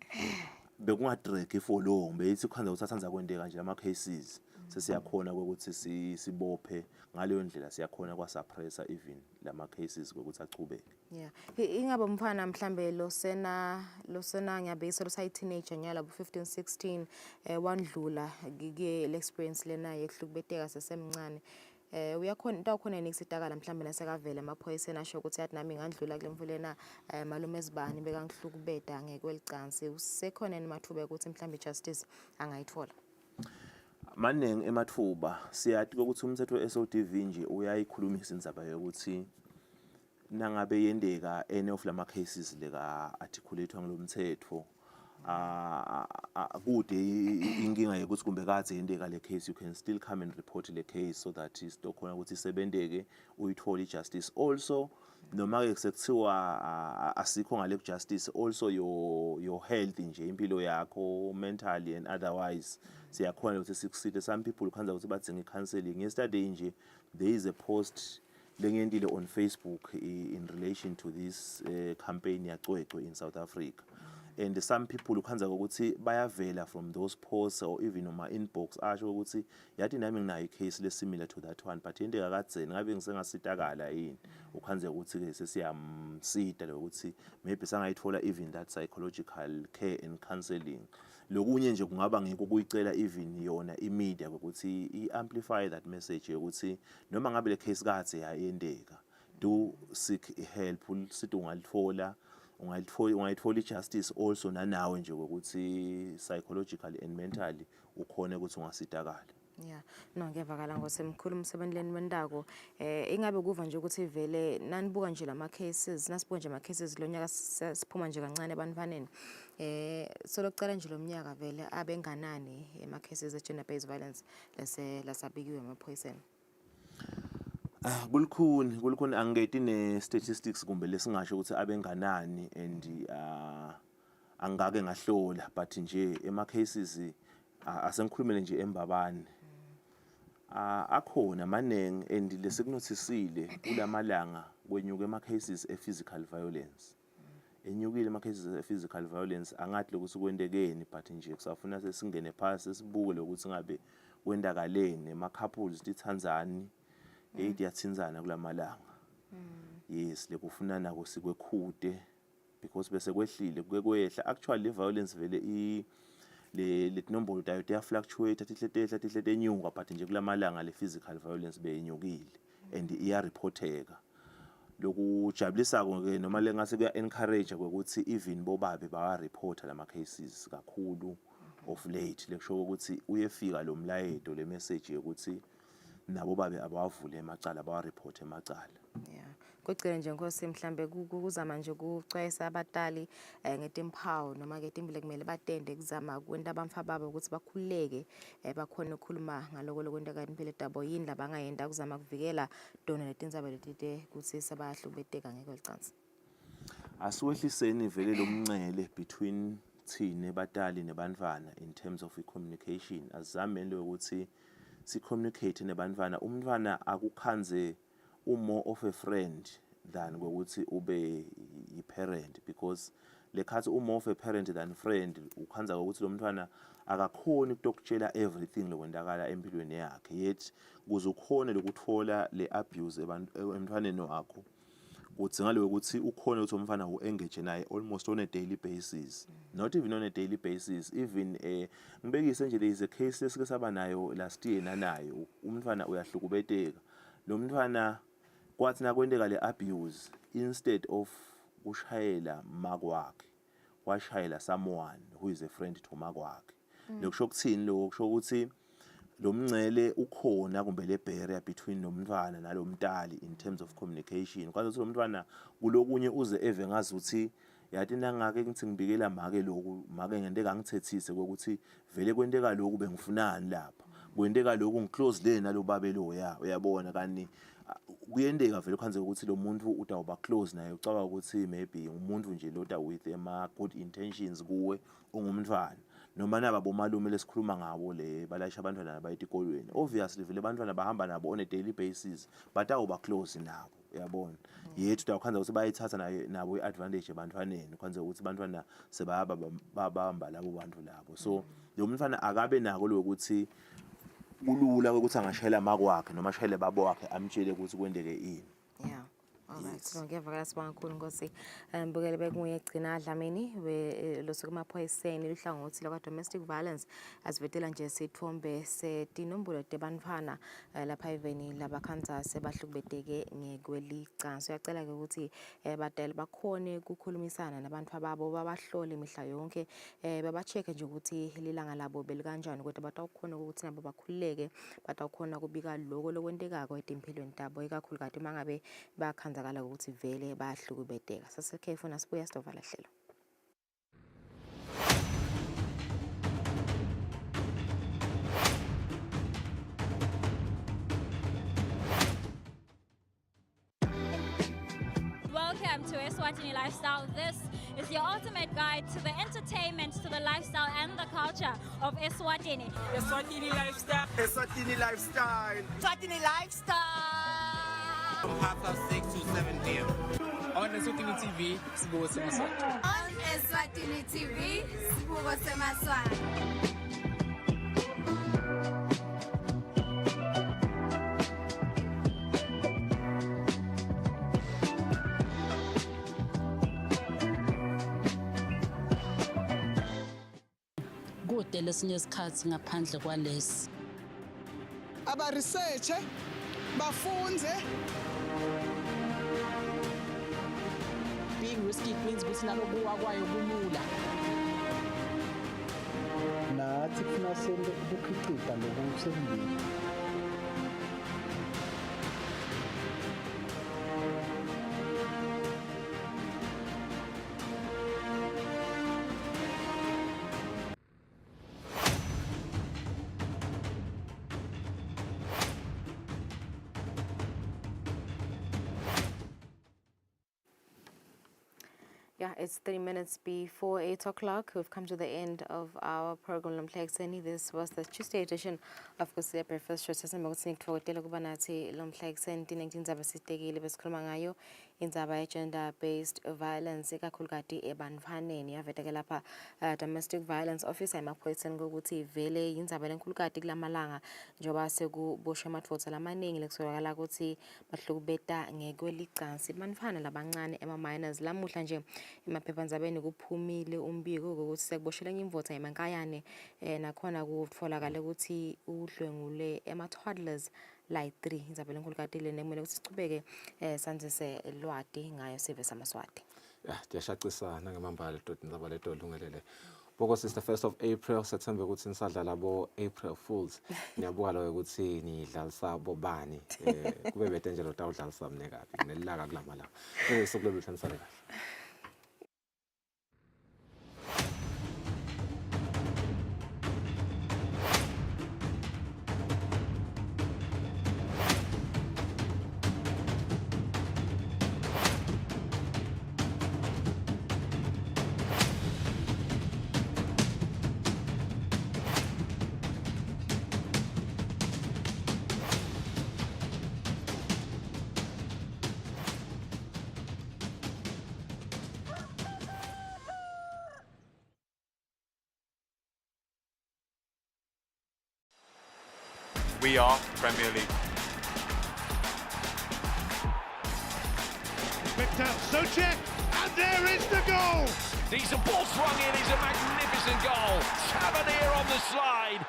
bekungadragi for long beyithi kuhanza ukuthi athanza kwendeka nje ama cases sesiyakhona ukuthi sibophe ngaleyo ndlela siyakhona kwa suppressa even lama cases ukuthi achubeke. Yeah. Ingabe umfana mhlambe losena ngiyabeyisa losayi teenager nyala bu 15 16 wandlula ke le experience lena yekuhlukubeteka sesemncane. Uyakhona into akhona nikusitakala mhlambe nasekavela amaphoyiseni asho ukuthi yathi nami ngandlula kule mvulena malume ezibani bekangihlukubeda ngekwelicansi usekhona nimathuba ukuthi mhlambe justice angayithola. Maningi emathuba siyathi ukuthi umthetho we-SODV nje uyayikhulumisa indzaba yokuthi nangabe yendeka any of lama cases leka articulatewa ngilomthetho kude inkinga yokuthi kumbe kadze yendeka le case you can still come and report le case so that istokhona ukuthi isebendeke uyithola ijustice also noma ke sekuthiwa asikho ngale justice also your health nje impilo yakho mentally and otherwise siyakhona ukuthi sikusithe some people khanza ukuthi badzinga counseling. Yesterday nje there is a post lengentile on Facebook in relation to this campaign yacwecwe in South Africa and some people ukhanza ukuthi bayavela from those posts or even noma inbox asho ukuthi yathi nami nginayo icase le similar to that one but into yakadzeni ngabe ngisengasitakala yini ukhanza ukuthi ke sesiyamsida lokuthi maybe sangayithola even that psychological care and counseling. Lokunye nje kungaba ngeke ukuyicela even yona imedia ukuthi i-amplify that message yokuthi noma ngabe le case kadze yayendeka do seek help sithi ungayithola justice also nanawe nje ukuthi psychologically and mentally ukhona ukuthi ungasitakala. Yeah, no ngiyavakala ngosemkhulu umsebenzeni wendako ingabe kuva nje ukuthi vele nanibuka nje lama cases nasibuka nje ama cases lonyaka siphuma nje kancane ebantwaneni so lokucala nje lomnyaka vele abenganani ema cases of gender based violence lasabikiwe emaphoyiseni. Kulukhuni angeti ne statistics kumbe lesingasho ukuthi abenganani and angake ngahlola but nje ema cases asengikhulumele nje embabane akhona manengi and lesekunothisile kulamalanga kwenyuka ema cases e physical violence enyukile ama cases e physical violence angathi lokuthi kwendekeni but nje kusafuna sesingene phasi sibuke lokuthi ngabe kwendakaleni ema couples tithanzani yathinzana kulamalanga. Yes lekufuna nako sikwekhude because bese kwehlile kwehla actually le violence vele le tinombolo tayo dia fluctuate tihlete enyuka but nje kulamalanga le physical violence beyinyukile and iya reporteka. Lokujabulisa ke noma lengase kuya encourage ukuthi even bobabe bawa report lama cases kakhulu of late lekusho ukuthi uyefika lo mlayeto le message yokuthi nabo babe abawavule emacala bawa report emacala. Yeah. Kugcina nje Nkosi mhlambe kuzama nje ukucwayisa abatali ngetimphawu noma ke timbile kumele batende kuzama kwenta abamfa babo ukuthi bakhululeke bakhona ukukhuluma ngaloko lokwenteka impilo dabo yini labangayenda kuzama kuvikela dona letindzaba letite ukuthi sabahlubeteka ngekwelicansi. Asiwehliseni vele lomncele between thine batali nebantwana in terms of communication azameni ukuthi si communicate nebantwana umntwana akukhanze more of a friend than ukuthi ube i-parent because lekhathi more of a parent than friend ukhanza ukuthi lo mntwana akakhoni ukutokutshela everything lokwendakala empilweni yakhe yet kuze ukhone lokuthola le abuse emntwaneni wakho kudzinga lokuthi ukhona ukuthi umfana u-engage naye almost on a daily basis not even on a daily basis even ngibekise nje there is a case lesike saba nayo last year nanayo umntwana uyahlukubeteka lo mntwana kwathi nakwendeka le abuse instead of ushayela makwakhe washayela someone who is a friend to makwakhe lokusho ukuthini lokho kusho ukuthi lo mncele ukhona kumbe le barrier between nomntwana nalomntali in terms of communication kwathi ukuthi lo mntwana kulokunye uze eve ngazuthi yathi nangake ngithi ngibikela make lokhu make ngenteka ngithethise ukuthi vele kwenteka lokhu bengifunani lapha kwenteka lokhu ngiclose le nalo babe lo uyabona kani kuyendeka vele khanze ukuthi lo muntu utawuba close naye ucabanga ukuthi maybe umuntu nje lota with ama good intentions kuwe ungumntwana noma naba bomalume lesikhuluma ngabo le balayisha abantwana bayita ekolweni. Obviously vele abantwana bahamba nabo on a daily basis but awuba close nabo uyabona. Yethu uyakhanza ukuthi bayithatha nabo iadvantage ebantwaneni kwanze ukuthi abantwana sebahamba labo bantu labo. So lo mfana akabe nako lokuthi kulula ukuthi angashayela makwakhe noma ashayele babo wakhe amtshele ukuthi kwendeke ini. Yeah. Alright, so ngiyavakala sibonga kakhulu Nkosi. Mbukele bekunguye Gcina Dlamini losuku emaphoyiseni luhlangothi lwa domestic violence asivetela nje sithombe setinombolo tebantfwana lapha eveni labakhanzase bahlukubeteke ngekwelicansi. Uyacela ke ukuthi badala bakhone ukukhulumisana nabantu ababo babahlole imihla yonke babacheck nje ukuthi lilanga labo belikanjani ukuthi batawukhona ukuthi nabo bakhululeke batawukhona kubika lokho lokwentekako empilweni tabo ikakhulukazi mangabe bakhanza ukuthi vele bayahlukubeteka. Sasekhefu nasibuya sidovala hlelo. Welcome to Eswatini Lifestyle. This is your ultimate guide to the entertainment, to the lifestyle and the culture of Eswatini. Eswatini Lifestyle. Eswatini Lifestyle. Eswatini Lifestyle. From 6:30 to 7 p.m. On Eswatini TV, Sibuko Semaswati. On Eswatini TV, Sibuko Semaswati. Kude lesinye isikhathi ngaphandle kwalesi. Aba research bafunze. Being risky means ukuthi nalokuwa kwayo kulula. Nathi kufuna sente ukukhiqiza lokusebenzisa. Yeah, it's 3 minutes before 8 o'clock. We've come to the end of our program. This was the Tuesday edition of Kusile Breakfast Show. Indzaba gender-based violence ikakhulukazi ebantfaneni yaveteke lapha domestic violence officer emaphoyiseni ukuthi vele indzaba lenkulukazi kulamalanga njoba sekuboshwe amadvodza lamaningi lekusokala ukuthi bahlukubeta ngekwelicansi bantfwana labancane ema-minors. Lamuhla nje emaphephandzabeni kuphumile umbiko ukuthi sekuboshela imvodza emankayane nakhona kutfolakala ukuthi udlwengule ema-toddlers like 3 indzaba lenkulukazi nemele ukuthi sichubeke sanzise lwati ngayo sive samaswati. Yeah, tiyashacisana ngemambala indzaba leto lungelele. Because it's the 1st of April, September ukuthi nisadla labo April Fools. Niyabuka lo ukuthi nidlalisa bobani. Kube bete nje lo tawudlalisa mne kabi. Nelilaka kulamalanga. Sokulo luhlanisa kahle. We are Premier League. Picked out Socek, and there is the goal! Decent ball swung in, is a magnificent goal. Tavernier on the slide.